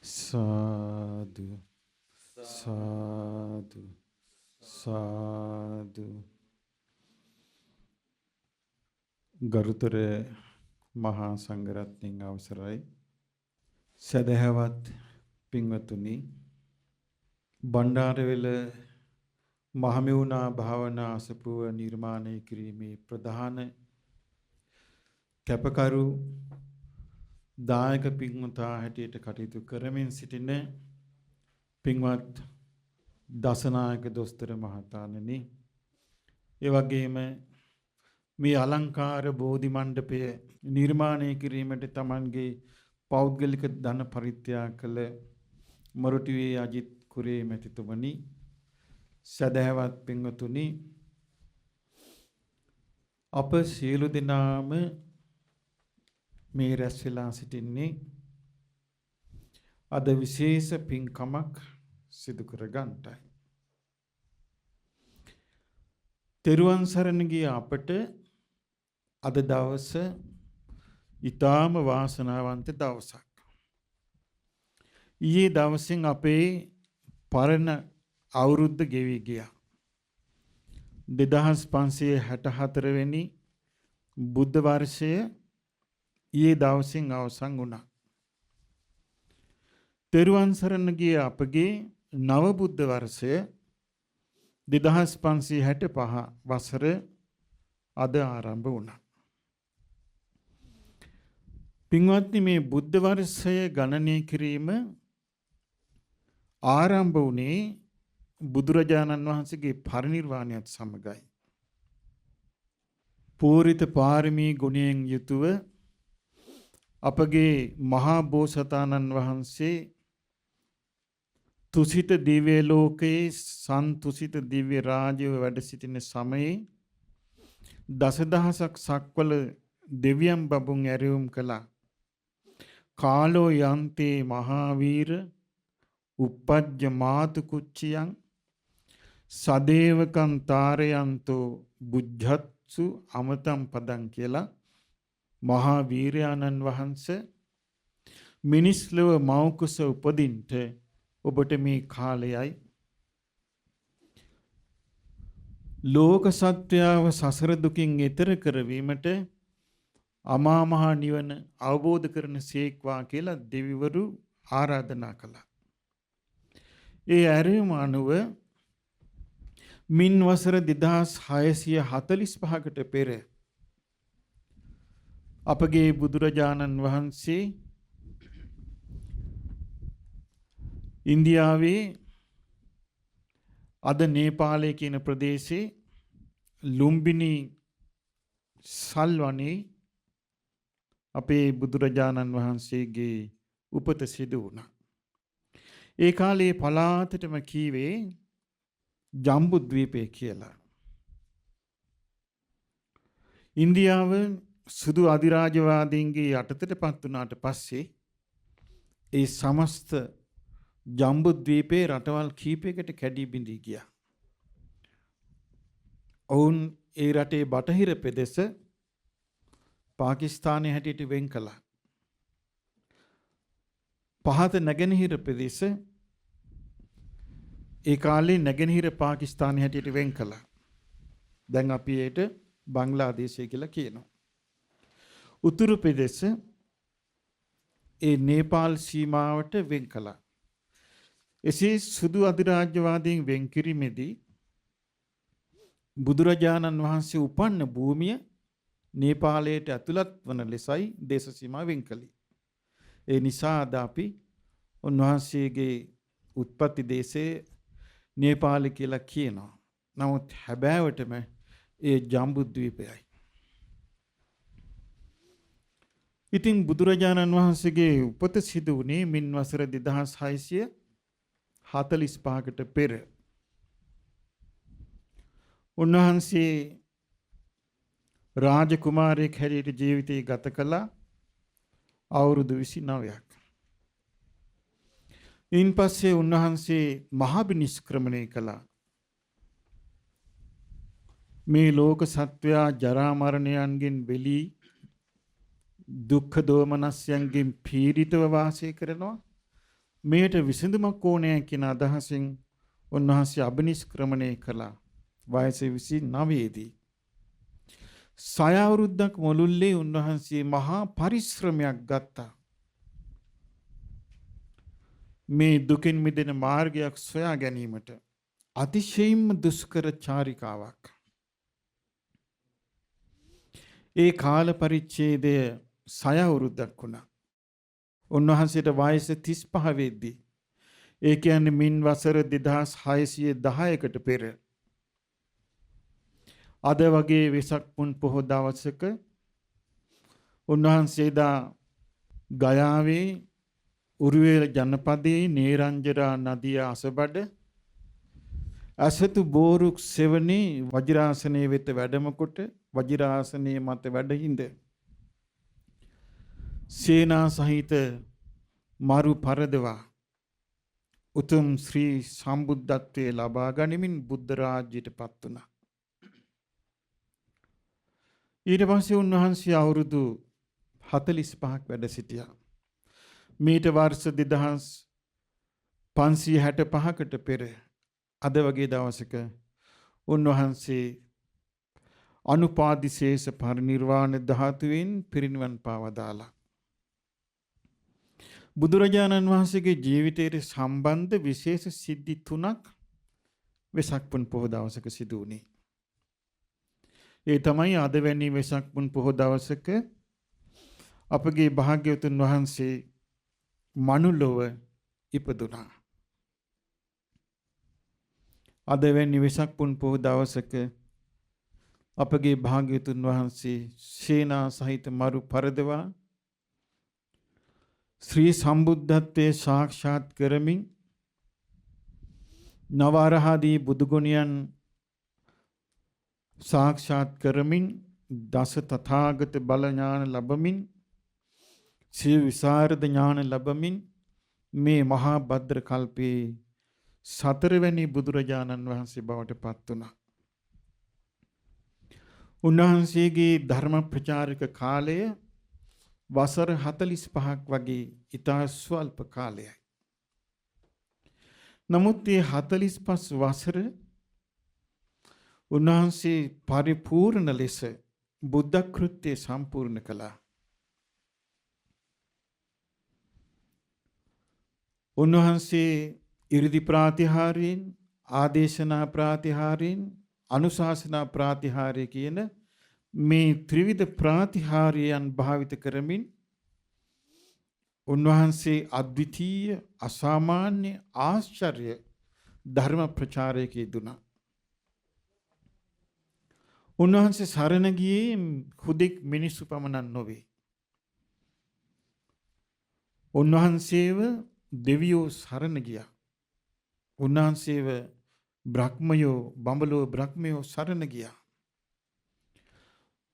සාදු සාදු සාදු. ගරුතර මහා සංඝරත්නයන් අවසරයි. සදහවත් පින්වතුනි, බණ්ඩාරවෙල මහමෙවුනා භාවනා අසපුව නිර්මාණය කිරීමේ ප්‍රධාන කැපකරු දායක පින්වතා හැටියට කටයුතු කරමින් සිටින පින්වත් දසනායක දොස්තර මහතාණෙනි, ඒ වගේම මේ අලංකාර බෝධි මණ්ඩපය නිර්මාණය කිරීමට තමන්ගේ පෞද්ගලික ධන පරිත්‍යාග කළ මොරටුවේ අජිත් කුරේ මැතිතුමනි, සදහවත් පින්වතුනි, අප සියලු දෙනාම මේ රැස් වෙලා සිටින්නේ අද විශේෂ පින්කමක් සිදු කර ගන්නටයි. තෙරුවන් සරණ ගිය අපට අද දවස ඊටාම වාසනාවන්ත දවසක්. ඊයේ දවසින් අපේ පරණ අවුරුද්ද ගෙවි ගියා. 2564 වෙනි බුද්ධ වර්ෂය ඊයේ දවසින් අවසන් වුණා. තෙරුවන් සරණ ගිය අපගේ නව බුද්ධ වර්ෂය 2565 වසර අද ආරම්භ වුණා. පින්වත්නි, මේ බුද්ධ වර්ෂය ගණනය කිරීම ආරම්භ වුණේ බුදුරජාණන් වහන්සේගේ පරිනිර්වාණයත් සමගයි. පූරිත පාරමී ගුණයෙන් යුතුව අපගේ මහා බෝසතාණන් වහන්සේ තුසිත දිව්‍ය ලෝකයේ සන්තුසිත දිව්‍ය රාජ්‍යව වැඩ සිටින සමයේ දසදහසක් සක්වල දෙවියන් බඹුන් ඇරයුම් කළා. කාලෝ යන්තේ මහාවීර උපජ්ජ මාතු කුච්චියං සදේවකං තාරයන්තෝ බුද්ධත්සු අමතම් පදං කියලා මහා වීරයාණන් වහන්සේ මිනිස් ලොව මෞකුස උපදින්ට ඔබට මේ කාලයයි. ලෝක සත්‍යව සසර දුකින් එතර කරවීමට අමා මහ නිවන අවබෝධ කරන සේක්වා කියලා දෙවිවරු ආරාධනා කළා. ඒ ඇරයුම අනුව මින් වසර 2645කට පෙර අපගේ බුදුරජාණන් වහන්සේ ඉන්දියාවේ අද නේපාලයේ කියන ප්‍රදේශයේ ලුම්බිනි සල්වනේ අපේ බුදුරජාණන් වහන්සේගේ උපත සිදු වුණා. ඒ කාලේ පලාතටම කීවේ ජම්බුද්වීපය කියලා. ඉන්දියාව සුදු අධිරාජ්‍යවාදීන්ගේ යටතටපත් වුණාට පස්සේ ඒ සමස්ත ජම්බුද්වීපේ රටවල් කීපයකට කැඩී බිඳී ගියා. ඔවුන් ඒ රටේ බටහිර පෙදෙස පාකිස්තානයේ හැටියට වෙන් කළා. පහත නැගෙනහිර ප්‍රදේශ ඒ කාලේ නැගෙනහිර පාකිස්තානයේ හැටියට වෙන් කළා. දැන් අපි ඒට බංග්ලාදේශය කියලා කියනවා. උතුරු ප්‍රදේශ ඒ නේපාල් සීමාවට වෙන් කළා. එසේ සුදු අධිරාජ්‍යවාදීන් වෙන් කිරීමේදී බුදුරජාණන් වහන්සේ උපන්න භූමිය නේපාලයට ඇතුළත් වන ලෙසයි දේශ සීමා වෙන් කළේ. ඒ නිසා අද අපි උන්වහන්සේගේ උත්පත්ති දේශයේ නේපාල කියලා කියනවා. නමුත් හැබෑවටම ඒ ජම්බුද්වීපයයි. ඉතින් බුදුරජාණන් වහන්සේගේ උපත සිදු වුණේ මින් වසර 2645කට පෙර. උන්වහන්සේ රාජකුමාරයෙක් හැටියට ජීවිතය ගත කළා අවුරුදු 29ක්. ඉන්පස්සේ උන්වහන්සේ මහාබිනිෂ්ක්‍රමණය කළා. මේ ලෝක සත්වයා ජරා මරණයන්ගෙන් වෙලී දුක්ඛ දෝමනස්යන්ගෙන් පීඩිතව වාසය කරනවා. මේට විසඳුමක් ඕනෑ කියන අදහසින් උන්වහන්සේ අභිනිෂ්ක්‍රමණය කළා. වයස 29 දී. 6 අවුරුද්දක් මුළුල්ලේ උන්වහන්සේ මහා පරිශ්‍රමයක් ගත්තා. මේ දුකින් මිදෙන මාර්ගයක් සොයා ගැනීමට අතිශයින්ම දුෂ්කර චාරිකාවක්. ඒ කාල පරිච්ඡේදය 6 අවුරුද්දක් වුණා. උන්වහන්සේට වයස 35 වෙද්දී, ඒ කියන්නේ මින් වසර 2610කට පෙර, අද වගේ වෙසක් පුන් පොහොය දවසක උන්වහන්සේ දා ගයාවේ උරුවෙල ජනපදයේ නේරංජරා නදිය අසබඩ අසතු බෝරුක් සෙවණේ වජිරාසනයේ වෙත වැඩම කොට වජිරාසනයේ මත වැඩහිඳ සේනා සහිත මරු පරදවා උතුම් ශ්‍රී සම්බුද්ධත්වයේ ලබා ගනිමින් බුද්ධ රාජ්‍යයට පත් වුණා. ඊට පස්සේ උන්වහන්සේ අවුරුදු 45ක් වැඩ සිටියා. මීට වර්ෂ 2565කට පෙර අද වගේ දවසක උන්වහන්සේ අනුපාදිශේෂ පරිනිර්වාණ ධාතුවෙන් පිරිනිවන් පාවදාලා. බුදුරජාණන් වහන්සේගේ ජීවිතයට සම්බන්ධ විශේෂ සිද්ධි 3ක් වෙසක් පුන් පොහොය දවසක සිදු වුණේ. ඒ තමයි අද වැනි වෙසක් පුන් පොහොය දවසක අපගේ භාග්‍යවතුන් වහන්සේ මනුලොව ඉපදුනා. අද වැනි වෙසක් පුන් පොහොය දවසක අපගේ භාග්‍යවතුන් වහන්සේ සේනා සහිත මරු පරදවා ශ්‍රී සම්බුද්ධත්වයේ සාක්ෂාත් කරමින් නව අරහදී බුදුගුණයන් සාක්ෂාත් කරමින් දස තථාගත බල ඥාන ලැබමින් සිය විසරද ඥාන ලැබමින් මේ මහා භද්‍ර කල්පේ 4 වෙනි බුදුරජාණන් වහන්සේ බවට පත් වුණා. උන්වහන්සේගේ ධර්ම ප්‍රචාරක කාලය වසර 45ක් වගේ ඉතා ස්වල්ප කාලයයි. නමුත් මේ 45 වසර උන්වහන්සේ පරිපූර්ණ ලෙස බුද්ධ කෘත්‍ය සම්පූර්ණ කළා. උන්වහන්සේ ඉරිදි ප්‍රාතිහාර්යයෙන්, ආදේශනා ප්‍රාතිහාර්යයෙන්, අනුශාසනා ප්‍රාතිහාර්ය කියන මේ ත්‍රිවිධ ප්‍රාතිහාර්යයන් භාවිත කරමින් උන්වහන්සේ අද්විතීය අසාමාන්‍ය ආශ්චර්ය ධර්ම ප්‍රචාරයක යෙදුණා. උන්වහන්සේ සරණ ගියේ හුදෙක් මිනිසු පමණක් නොවේ. උන්වහන්සේව දෙවියෝ සරණ ගියා. උන්වහන්සේව බ්‍රහ්මයෝ, බඹලෝ බ්‍රහ්මයෝ සරණ ගියා.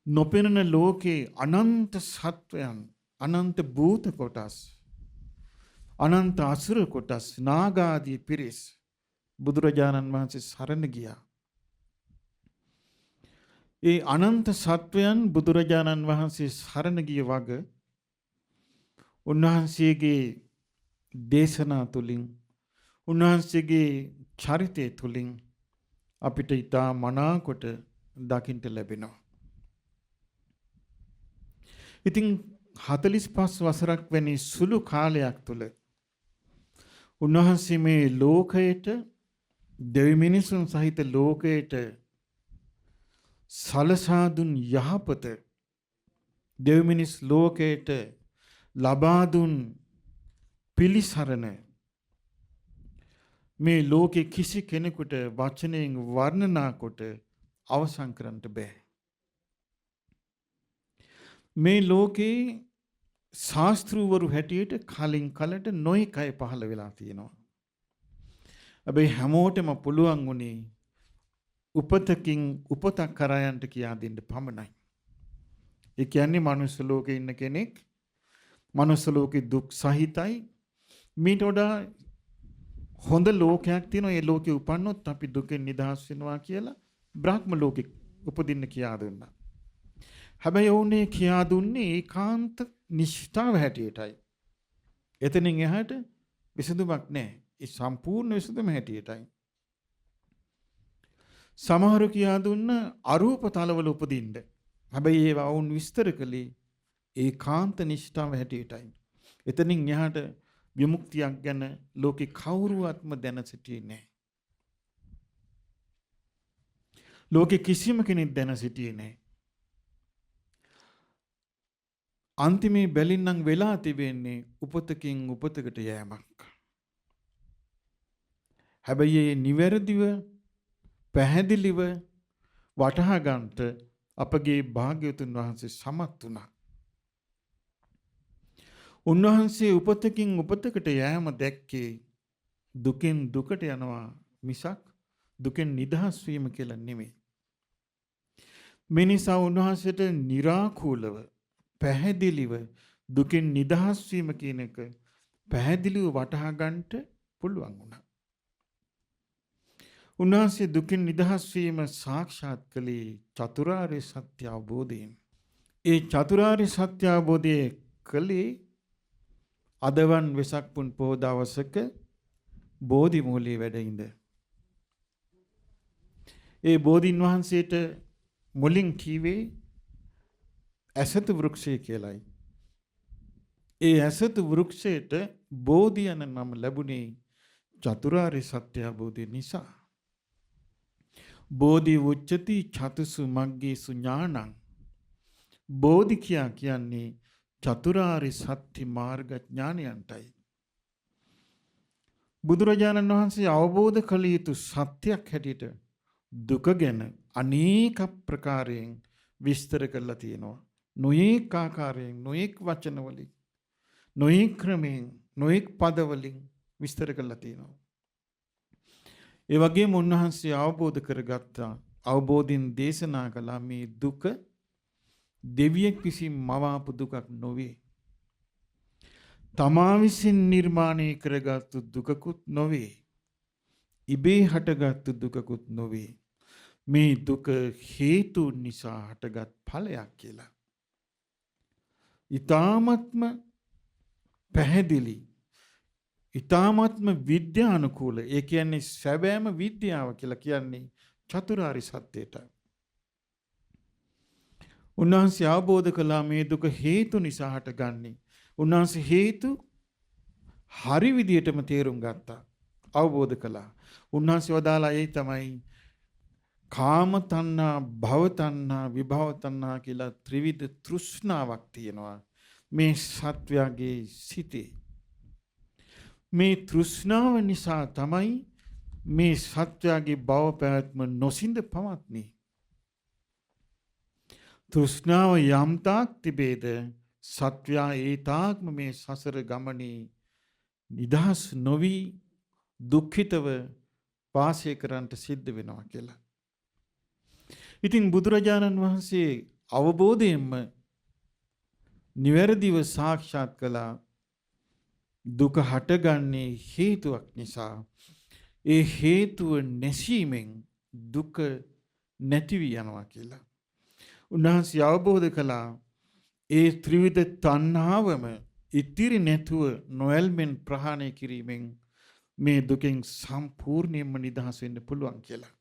නොපෙනෙන ලෝකේ අනන්ත සත්වයන්, අනන්ත භූත කොටස්, අනන්ත අසුර කොටස්, නාගාදී පිරිස් බුදුරජාණන් වහන්සේ සරණ ගියා. ඒ අනන්ත සත්වයන් බුදුරජාණන් වහන්සේ සරණ ගිය වග උන්වහන්සේගේ දේශනා තුලින්, උන්වහන්සේගේ චරිතය තුලින් අපිට ඊටා මනාකොට දකින්න ලැබෙනවා. ඉතින් 45 වසරක් වැනි සුළු කාලයක් තුල උන්වහන්සේ මේ ලෝකයට, දෙවි මිනිසුන් සහිත ලෝකයට සලසා දුන් යහපත, දෙවි මිනිස් ලෝකයට ලබා දුන් පිළිසරණ මේ ලෝකේ කිසි කෙනෙකුට වචනයෙන් වර්ණනා කොට අවසන් කරන්න බෑ. මේ ලෝකේ ශාස්ත්‍රූවරු හැටියට කලින් කලට නොයෙක් අය පහළ වෙලා තියෙනවා. හැබැයි හැමෝටම පුළුවන් උනේ උපතකින් උපතක් කරා යන්න කියා දෙන්න පමණයි. ඒ කියන්නේ මනුස්ස ලෝකේ ඉන්න කෙනෙක් මනුස්ස ලෝකේ දුක් සහිතයි, මීට වඩා හොඳ ලෝකයක් තියෙනවා, ඒ ලෝකේ උපන්නොත් අපි දුකෙන් නිදහස් වෙනවා කියලා බ්‍රහ්ම ලෝකෙ උපදින්න කියා දුන්නා. හැබැයි ඕනේ කියා දුන්නේ ඒකාන්ත නිෂ්ඨාව හැටියටයි. එතනින් එහාට විසඳුමක් නැහැ. ඒ සම්පූර්ණ විසඳුම හැටියටයි. සමහරු කියා දුන්න අරූප තලවල උපදින්න. හැබැයි ඒවා වුන් විස්තර කළේ ඒකාන්ත නිෂ්ඨාව හැටියටයි. එතනින් එහාට විමුක්තියක් ගැන ලෝකේ කවුරුවත්ම දැන සිටියේ නැහැ. ලෝකේ කිසිම කෙනෙක් දැන සිටියේ නැහැ. අන්තිමේ බැලින්නම් වෙලා තිබෙන්නේ උපතකින් උපතකට යෑමක්. හැබැයි ඒ නිවැරදිව පැහැදිලිව වටහා ගන්නට අපගේ භාග්‍යවතුන් වහන්සේ සමත් වුණා. උන්වහන්සේ උපතකින් උපතකට යෑම දැක්කේ දුකෙන් දුකට යනවා මිසක් දුකෙන් නිදහස් වීම කියලා නෙමෙයි. මේ නිසා උන්වහන්සේට निराකූලව පැහැදිලිව දුකෙන් නිදහස් වීම කියන එක පැහැදිලිව වටහා ගන්නට පුළුවන් වුණා. උන්වහන්සේ දුකින් නිදහස් වීම සාක්ෂාත් කළේ චතුරාර්ය සත්‍ය අවබෝධයෙන්. ඒ චතුරාර්ය සත්‍ය අවබෝධයේ කළේ අදවන් වෙසක් පුන් පොහොය දවසක බෝධි මූලයේ වැඩ ඉඳ. ඒ බෝධින් වහන්සේට මුලින් කීවේ ඇසතු වෘක්ෂය කියලයි. ඒ ඇසතු වෘක්ෂයට බෝධි යන නම ලැබුණේ චතුරාර්ය සත්‍ය අවබෝධය නිසා. බෝධි උච්චති චතුසු මග්ගේසු ඥානං. බෝධි කියන්නේ චතුරාර්ය සත්‍ය මාර්ග ඥානයන්ටයි. බුදුරජාණන් වහන්සේ අවබෝධ කළ යුතු සත්‍යයක් හැටියට දුක ගැන අනේක ප්‍රකාරයෙන් විස්තර කරලා තියෙනවා. නොයෙක් ආකාරයෙන්, නොයෙක් වචනවලින්, නොයෙක් ක්‍රමයෙන්, නොයෙක් පදවලින් විස්තර කරලා තියෙනවා. ඒ වගේම උන්වහන්සේ අවබෝධ කරගත්තා. අවබෝධයෙන් දේශනා කළා මේ දුක දෙවියෙක් විසින් මවාපු දුකක් නොවේ. තමා විසින් නිර්මාණය කරගත්තු දුකකුත් නොවේ. ඉබේ හටගත්තු දුකකුත් නොවේ. මේ දුක හේතු නිසා හටගත් ඵලයක් කියලා. ඊ타ත්ම පැහැදිලි, ඊ타ත්ම විද්‍යානුකූල, ඒ කියන්නේ සැබෑම විද්‍යාව කියලා කියන්නේ චතුරාර්ය සත්‍යයට. උන්වහන්සේ අවබෝධ කළා මේ දුක හේතු නිසා හටගන්නේ. උන්වහන්සේ හේතු හරි විදියටම තේරුම් ගත්තා. අවබෝධ කළා. උන්වහන්සේ වදාලා ඒ තමයි කාම තණ්හා, භව තණ්හා, විභව තණ්හා කියලා ත්‍රිවිධ තෘෂ්ණාවක් තියෙනවා මේ සත්වයාගේ සිතේ. මේ තෘෂ්ණාව නිසා තමයි මේ සත්වයාගේ භව පැවැත්ම නොසිඳ පවත්නේ. තෘෂ්ණාව යම් තාක් තිබේද සත්වයා ඒ තාක්ම මේ සසර ගමනේ නිදහස් නොවි දුක්ඛිතව වාසය කරන්නට සිද්ධ වෙනවා කියලා. ඉතින් බුදුරජාණන් වහන්සේ අවබෝධයෙන්ම නිවැරදිව සාක්ෂාත් කළා දුක හටගන්නේ හේතුවක් නිසා. ඒ හේතුව නැසීමෙන් දුක නැති වී යනවා කියලා. උන්වහන්සේ අවබෝධ කළා ඒ ත්‍රිවිධ තණ්හාවම ඉතිරි නැතුව නොයල්මෙන් ප්‍රහාණය කිරීමෙන් මේ දුකෙන් සම්පූර්ණයෙන්ම නිදහස් වෙන්න පුළුවන් කියලා.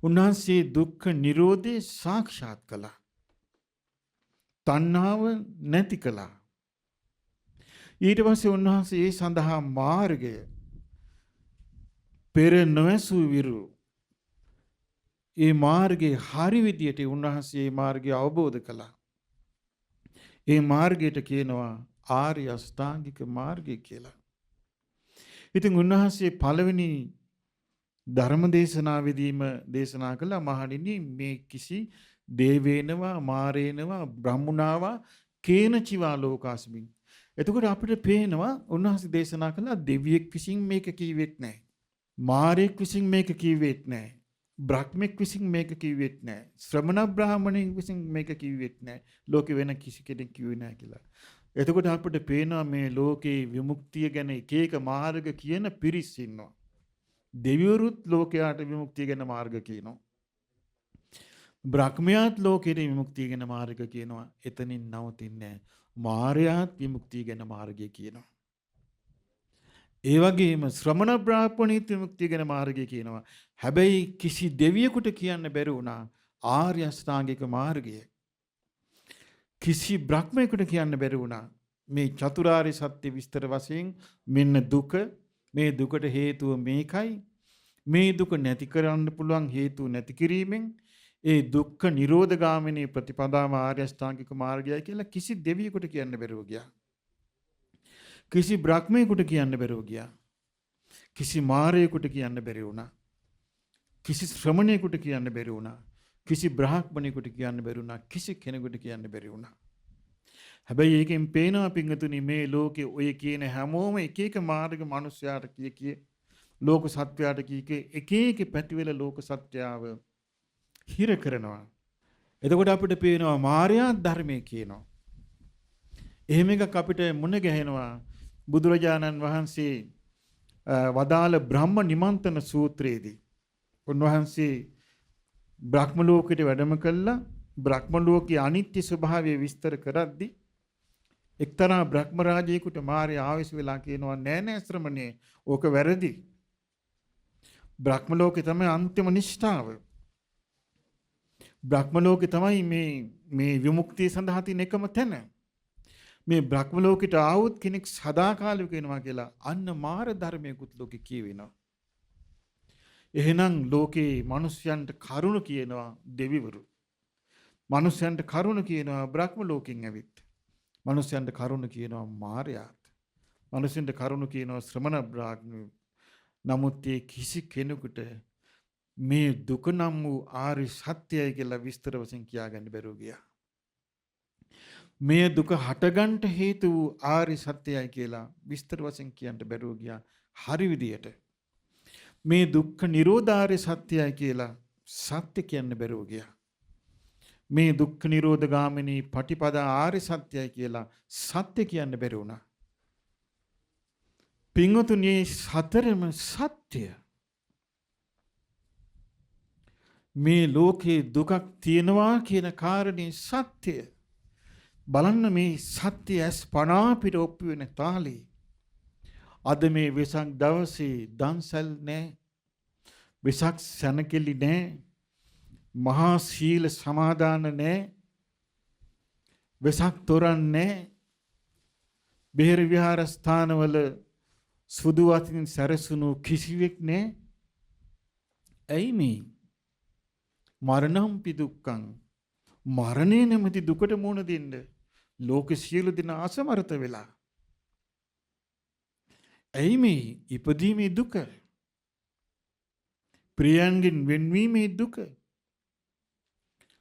උන්වහන්සේ දුක්ඛ නිරෝධය සාක්ෂාත් කළා. තණ්හාව නැති කළා. ඊට පස්සේ උන්වහන්සේ ඒ සඳහා මාර්ගය පෙර නොඇසූ විරු ඒ මාර්ගයේ හරි විදියට උන්වහන්සේ මේ මාර්ගය අවබෝධ කළා. ඒ මාර්ගයට කියනවා ආර්ය අෂ්ටාංගික මාර්ගය කියලා. ඉතින් උන්වහන්සේ පළවෙනි ධර්ම දේශනාවේදීම දේශනා කළා මහණෙනි මේ කිසි දේවේනවා මාරේනවා බ්‍රහ්මුණාවා කේන චිවා ලෝකාස්මින්. එතකොට අපිට පේනවා උන්වහන්සේ දේශනා කළා දෙවියෙක් විසින් මේක කිව්වෙත් නැහැ. මාරෙක් විසින් මේක කිව්වෙත් නැහැ. බ්‍රහ්මෙක් විසින් මේක කිව්වෙත් නැහැ. ශ්‍රමණ බ්‍රාහමණෙක් විසින් මේක කිව්වෙත් නැහැ. ලෝකේ වෙන කිසි කෙනෙක් කිව්වේ නැහැ කියලා. එතකොට අපිට පේනවා මේ ලෝකේ විමුක්තිය ගැන එක එක මාර්ග කියන පිරිස් ඉන්නවා. දෙවිවරුත් ලෝකයට විමුක්තිය ගැන මාර්ග කියනවා. බ්‍රහ්මයාත් ලෝකෙට විමුක්තිය ගැන මාර්ග කියනවා. එතනින් නවතින්නේ නැහැ. මාරයාත් විමුක්තිය ගැන මාර්ගය කියනවා. ඒ වගේම ශ්‍රමණ බ්‍රාහ්මණ විමුක්තිය ගැන මාර්ගය කියනවා. හැබැයි කිසි දෙවියෙකුට කියන්න බැරි වුණා ආර්ය අෂ්ටාංගික මාර්ගය. කිසි බ්‍රහ්මයෙකුට කියන්න බැරි වුණා මේ චතුරාර්ය සත්‍ය විස්තර වශයෙන් මෙන්න දුක, මේ දුකට හේතුව මේකයි, මේ දුක නැති කරන්න පුළුවන් හේතුව නැති කිරීමෙන් ඒ දුක්ඛ නිරෝධ ගාමිනී ප්‍රතිපදාම ආර්ය අෂ්ටාංගික මාර්ගයයි කියලා කිසි දෙවියෙකුට කියන්න බැරුව ගියා. කිසි බ්‍රහ්මයෙකුට කියන්න බැරුව ගියා. කිසි මාරයෙකුට කියන්න බැරි වුණා. කිසි ශ්‍රමණයෙකුට කියන්න බැරි වුණා. කිසි බ්‍රාහ්මණයෙකුට කියන්න බැරි වුණා. කිසි කෙනෙකුට කියන්න බැරි වුණා. හැබැයි ඒකෙන් පේනවා පිංගතුනි මේ ලෝකේ ඔය කියන හැමෝම එක එක මාර්ග මිනිස්යාට කිය ලෝක සත්‍යයට කීකේ එක එක පැතිවල ලෝක සත්‍යාව හිර කරනවා. එතකොට අපිට පේනවා මාර්යා ධර්මයේ කියනවා. එහෙම එකක් අපිට මුණ ගැහෙනවා බුදුරජාණන් වහන්සේ වදාළ බ්‍රහ්ම නිමන්තන සූත්‍රයේදී. උන්වහන්සේ බ්‍රහ්ම ලෝකෙට වැඩම කළා බ්‍රහ්ම ලෝකයේ අනිත්‍ය ස්වභාවය විස්තර කරද්දී එක්තරා බ්‍රහ්ම රාජයෙකුට මාර්යා ආවේශ වෙලා කියනවා නෑ නෑ ශ්‍රමණේ ඕක වැරදි. බ්‍රහ්ම ලෝකේ තමයි අන්තිම නිෂ්ඨාව. බ්‍රහ්ම ලෝකේ තමයි මේ විමුක්තිය සඳහා තියෙන එකම තැන. මේ බ්‍රහ්ම ලෝකෙට ආවොත් කෙනෙක් සදාකාලික වෙනවා කියලා අන්න මාර ධර්මයකුත් ලෝකේ කියවෙනවා. එහෙනම් ලෝකේ මිනිස්යන්ට කරුණ කියනවා දෙවිවරු. මිනිස්යන්ට කරුණ කියනවා බ්‍රහ්ම ලෝකෙන් ඇවිත්. මිනිස්යන්ට කරුණ කියනවා මාරයාත්. මිනිස්යන්ට කරුණ කියනවා ශ්‍රමණ බ්‍රාහ්මණය. නමුත් ඒ කිසි කෙනෙකුට මේ දුක නම් වූ ආර්ය සත්‍යයි කියලා විස්තර වශයෙන් කියාගන්න බැරුව ගියා. මේ දුක හටගන්න හේතු වූ ආර්ය සත්‍යයි කියලා විස්තර වශයෙන් කියන්න බැරුව ගියා. හරි විදියට මේ දුක්ඛ නිරෝධාර්ය සත්‍යයි කියලා සත්‍ය කියන්න බැරුව ගියා. මේ දුක්ඛ නිරෝධ ගාමිනී පටිපදා ආර්ය සත්‍යයි කියලා සත්‍ය කියන්න බැරි වුණා. පින්වතුනි සතරම සත්‍ය. මේ ලෝකේ දුකක් තියෙනවා කියන කාරණේ සත්‍ය. බලන්න මේ සත්‍ය ඇස් පනා පිට ඔප්පු වෙන තාලේ. අද මේ වෙසක් දවසේ දන්සල් නැහැ. වෙසක් සැනකෙලි නැහැ. මහා සීල සමාදාන නැහැ. වෙසක් තොරන් නැහැ. බෙහෙර විහාරස්ථානවල සුදු වතින් සැරසුණු කිසිවෙක් නැහැ. ඇයි මේ? මරණම් පිදුක්කං. මරණය නැමැති දුකට මුහුණ දෙන්න ලෝක සියලු දෙනා අසමර්ථ වෙලා. ඇයි මේ ඉපදීමේ දුක? ප්‍රියයන්ගෙන් වෙන්වීමේ දුක.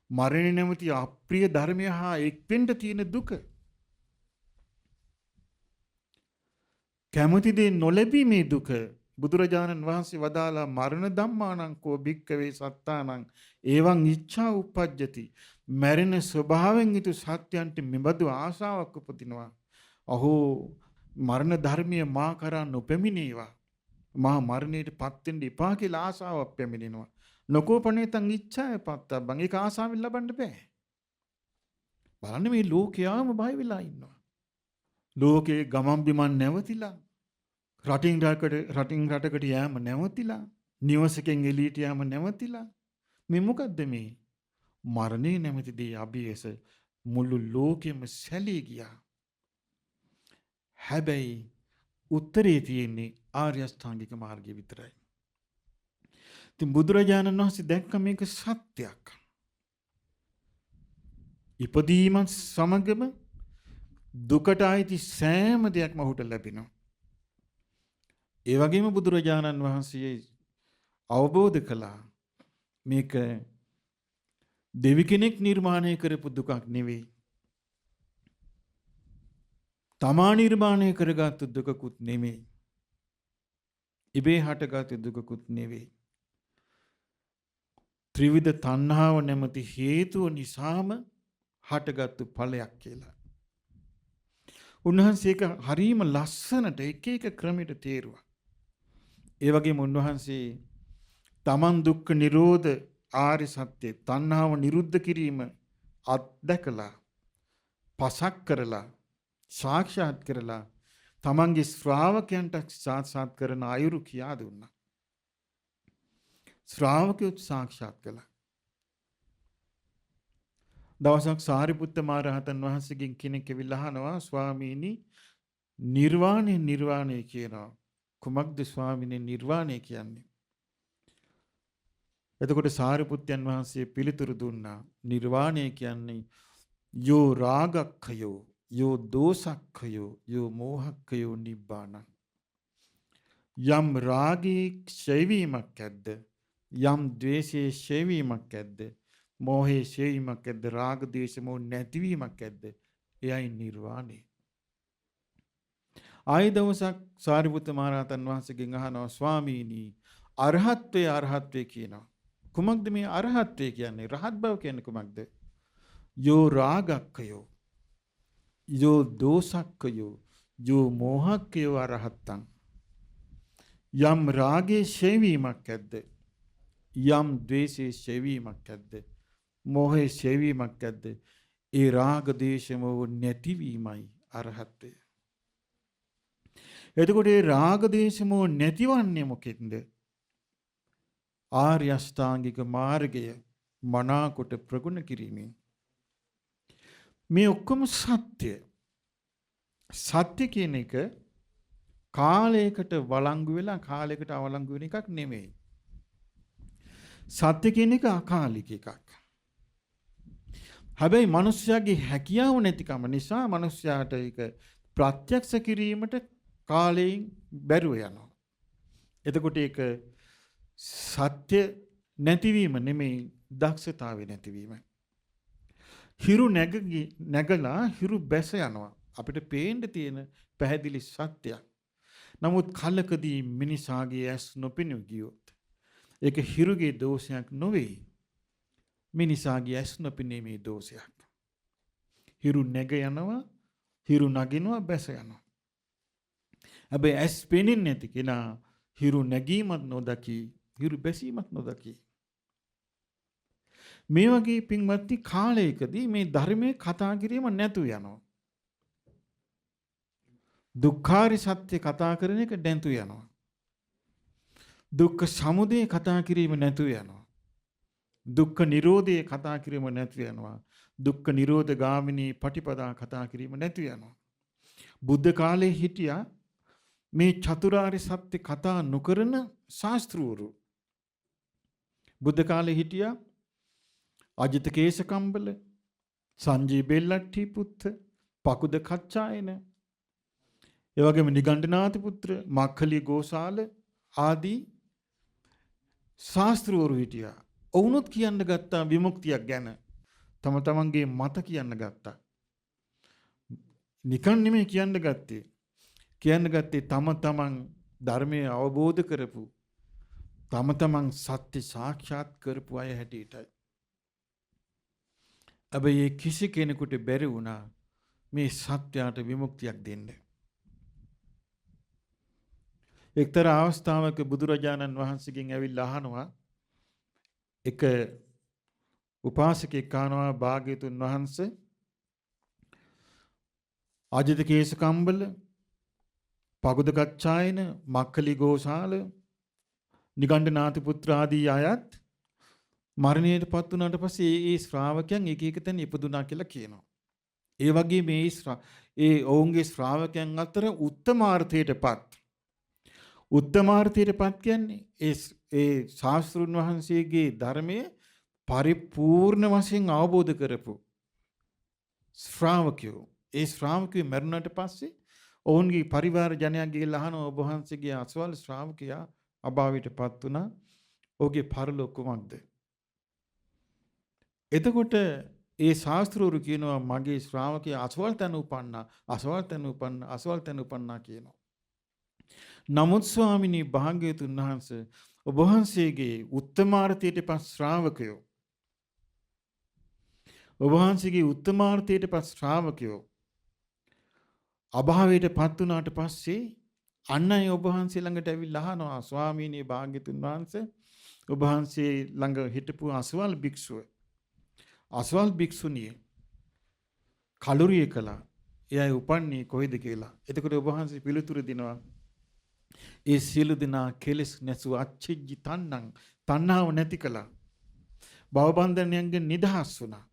මරණය නැමැති අප්‍රිය ධර්මය හා එක්වෙන්න තියෙන දුක. කැමති දේ නොලැබීමේ දුක. බුදුරජාණන් වහන්සේ වදාලා මරණ ධම්මානං කෝ භික්කවේ සත්තානං එවං ඉච්ඡා උපජ්ජති. මරණ ස්වභාවයෙන් යුතු සත්‍යයන්ට මෙබඳු ආශාවක් උපදිනවා. අහෝ මරණ ධර්මයේ මා කරා නොපැමිණේවා. මා මරණයට පත් වෙන්න එපා කියලා ආශාවක් පැමිණෙනවා. නොකෝපණේතං ඉච්ඡාය පත්තබ්බං. ඒක ආශාවෙන් ලබන්න බෑ. බලන්න මේ ලෝකයාම බය වෙලා ඉන්නවා. ලෝකේ ගමන් බිමන් නැවතිලා රටින් රටකට යෑම නැවතිලා නිවසකින් එළියට යෑම නැවතිලා මේ මොකද්ද මේ මරණය නැමැති දේ අභියස මුළු ලෝකෙම සැලී ගියා. හැබැයි උත්තරේ තියෙන්නේ ආර්ය අෂ්ටාංගික මාර්ගය විතරයි. ඉතින් බුදුරජාණන් වහන්සේ දැක්ක මේක සත්‍යයක්. ඉපදීමත් සමගම දුකට ආйти සෑම දෙයක්ම ඔහුට ලැබෙනවා. ඒ වගේම බුදුරජාණන් වහන්සේ අවබෝධ කළා මේක දෙවි කෙනෙක් නිර්මාණය කරපු දුකක් නෙවෙයි. තමා නිර්මාණය කරගත්තු දුකකුත් නෙමෙයි. ඉබේ හටගත්තු දුකකුත් නෙවෙයි. ත්‍රිවිධ තණ්හාව නැමැති හේතුව නිසාම හටගත්තු ඵලයක් කියලා. උන්වහන්සේ ඒක හරීම ලස්සනට එක එක ක්‍රමයට තේරුවා. ඒ වගේම උන්වහන්සේ තමන් දුක්ඛ නිරෝධ ආර්ය සත්‍ය තණ්හාව නිරුද්ධ කිරීම අත්දැකලා පසක් කරලා සාක්ෂාත් කරලා තමන්ගේ ශ්‍රාවකයන්ට සාක්ෂාත් කරන අයුරු කියා දුන්නා. ශ්‍රාවකයොත් සාක්ෂාත් කළා. දවසක් සාරිපුත්ත මහ රහතන් වහන්සේගෙන් කෙනෙක් ඇවිල්ලා අහනවා ස්වාමීනි නිර්වාණය කියනවා. කුමක්ද ස්වාමීනි නිර්වාණය කියන්නේ? එතකොට සාරිපුත්තයන් වහන්සේ පිළිතුරු දුන්නා නිර්වාණය කියන්නේ යෝ රාගක්ඛයෝ යෝ දෝසක්ඛයෝ යෝ මෝහක්ඛයෝ නිබ්බානං. යම් රාගී ක්ෂයවීමක් ඇද්ද යම් ද්වේෂයේ ක්ෂයවීමක් ඇද්ද මෝහයේ ක්ෂයවීමක් ඇද්ද රාග ද්වේෂ මොහ නැතිවීමක් ඇද්ද එයයි නිර්වාණය. ආයි දවසක් සාරිපුත්ත මහ රහතන් වහන්සේගෙන් අහනවා ස්වාමීනි අරහත්ත්වය කියනවා. කුමක්ද මේ අරහත්ත්වය කියන්නේ? රහත් බව කියන්නේ කුමක්ද? යෝ රාගක්ඛයෝ යෝ දෝසක්ඛයෝ යෝ මෝහක්ඛයෝ අරහත්තං. යම් රාගයේ ඡේවීමක් ඇද්ද යම් ද්වේෂයේ ඡේවීමක් ඇද්ද මෝහයේ ඡේවීමක් ඇද්ද ඒ රාග දේශ මොහ නැතිවීමයි අරහත්ත්වය. එතකොට ඒ රාග දේශ මොහ නැතිවන්නේ මොකෙන්ද? ආර්ය අෂ්ටාංගික මාර්ගය මනාකොට ප්‍රගුණ කිරීමෙන්. මේ ඔක්කොම සත්‍ය කියන එක කාලයකට වළංගු වෙලා කාලයකට අවලංගු වෙන එකක් නෙමෙයි. සත්‍ය කියන එක අකාලික එකක්. හැබැයි මිනිස්යාගේ හැකියාව නැතිකම නිසා මිනිස්යාට ඒක ප්‍රත්‍යක්ෂ කිරීමට කාලයෙන් බැරුව යනවා. එතකොට ඒක සත්‍ය නැතිවීම නෙමෙයි දක්ෂතාවය නැතිවීම. හිරු නැගලා හිරු බැස යනවා. අපිට පේන්න තියෙන පැහැදිලි සත්‍යයක්. නමුත් කලකදී මිනිසාගේ ඇස් නොපෙනී ගියොත් ඒක හිරුගේ දෝෂයක් නොවේ. මිනිසාගේ ඇස් නොපෙනීමේ දෝෂයක්. හිරු නැග යනවා, හිරු නගිනවා, බැස යනවා. හැබැයි ඇස් පෙනෙන්නේ නැති කෙනා හිරු නැගීමත් නොදකි, හිරු බැසීමත් නොදකි. මේ වගේ පින්වත්නි කාලයකදී මේ ධර්මයේ කතා කිරීම නැතු යනවා. දුක්ඛාරි සත්‍ය කතා කරන එක නැතු යනවා. දුක්ඛ සමුදය කතා කිරීම නැතු යනවා. දුක්ඛ නිරෝධය කතා කිරීම නැතු යනවා. දුක්ඛ නිරෝධ ගාමිනී පටිපදා කතා කිරීම නැතු යනවා. බුද්ධ කාලේ හිටියා මේ චතුරාර්ය සත්‍ය කතා නොකරන ශාස්ත්‍රවරු. බුද්ධ කාලේ හිටියා අජිත කේසකම්බල, සංජී බෙල්ලට්ටි පුත්ත, පකුද කච්චායන, ඒ වගේම නිගණ්ඨනාථ පුත්‍ර, මක්ඛලි ගෝසාල ආදී ශාස්ත්‍රවරු හිටියා. ඔවුනොත් කියන්න ගත්තා විමුක්තියක් ගැන. තම තමන්ගේ මත කියන්න ගත්තා. නිකන් නෙමෙයි කියන්න ගත්තේ. කියන්න ගත්තේ තම තමන් ධර්මය අවබෝධ කරපු, තම තමන් සත්‍ය සාක්ෂාත් කරපු අය හැටියටයි. හැබැයි කිසි කෙනෙකුට බැරි වුණා මේ සත්‍යයට විමුක්තියක් දෙන්න. එක්තරා අවස්ථාවක බුදුරජාණන් වහන්සේගෙන් ඇවිල්ලා අහනවා එක උපාසකෙක් අහනවා භාග්‍යතුන් වහන්සේ අජිත කේසකම්බල, පගුද කච්චායන, මක්ඛලි ගෝසාල, නිගණ්ඨනාථ පුත්‍ර ආදී අයත් මරණයටපත් වුණාට පස්සේ ඒ ශ්‍රාවකයන් එක එක තැන ඉපදුනා කියලා කියනවා. ඒ වගේ මේ ඔවුන්ගේ ශ්‍රාවකයන් අතර උත්තමාර්ථයටපත් කියන්නේ ඒ ශාස්ත්‍රුන් වහන්සේගේ ධර්මයේ පරිපූර්ණ වශයෙන් අවබෝධ කරපු ශ්‍රාවකයෝ. ඒ ශ්‍රාවකයෝ මරුණාට පස්සේ ඔවුන්ගේ පරිවාර ජනයාගේ ලහන ඔබ වහන්සේගේ අසවල් ශ්‍රාවකයා අභාවයටපත් වුණා. ඔහුගේ පරලෝක කුමක්ද? එතකොට ඒ ශාස්ත්‍රවරු කියනවා මගේ ශ්‍රාවකයා අසවල් තැන උපන්නා කියනවා. නමුත් ස්වාමිනී භාග්‍යවතුන් වහන්සේ ඔබ වහන්සේගේ උත්තමාර්ථයටපත් ශ්‍රාවකයෝ, ඔබ වහන්සේගේ උත්තමාර්ථයටපත් ශ්‍රාවකයෝ අභාවයටපත් වුණාට පස්සේ අන්න අය ඔබ වහන්සේ ළඟට ඇවිල්ලා අහනවා ස්වාමීනී භාග්‍යවතුන් වහන්සේ ඔබ වහන්සේ ළඟ හිටපු අසවල් භික්ෂුව, අසවල් භික්ෂුණිය කලුරිය කළා, එයයි උපන්නේ කොයිද කියලා. එතකොට ඔබ වහන්සේ පිළිතුරු දෙනවා ඒ සියලු දෙනා කෙලෙස් නැසූ අච්චිජ්ජි තණ්හාව නැති කළා. භවබන්ධනයෙන් නිදහස් වුණා.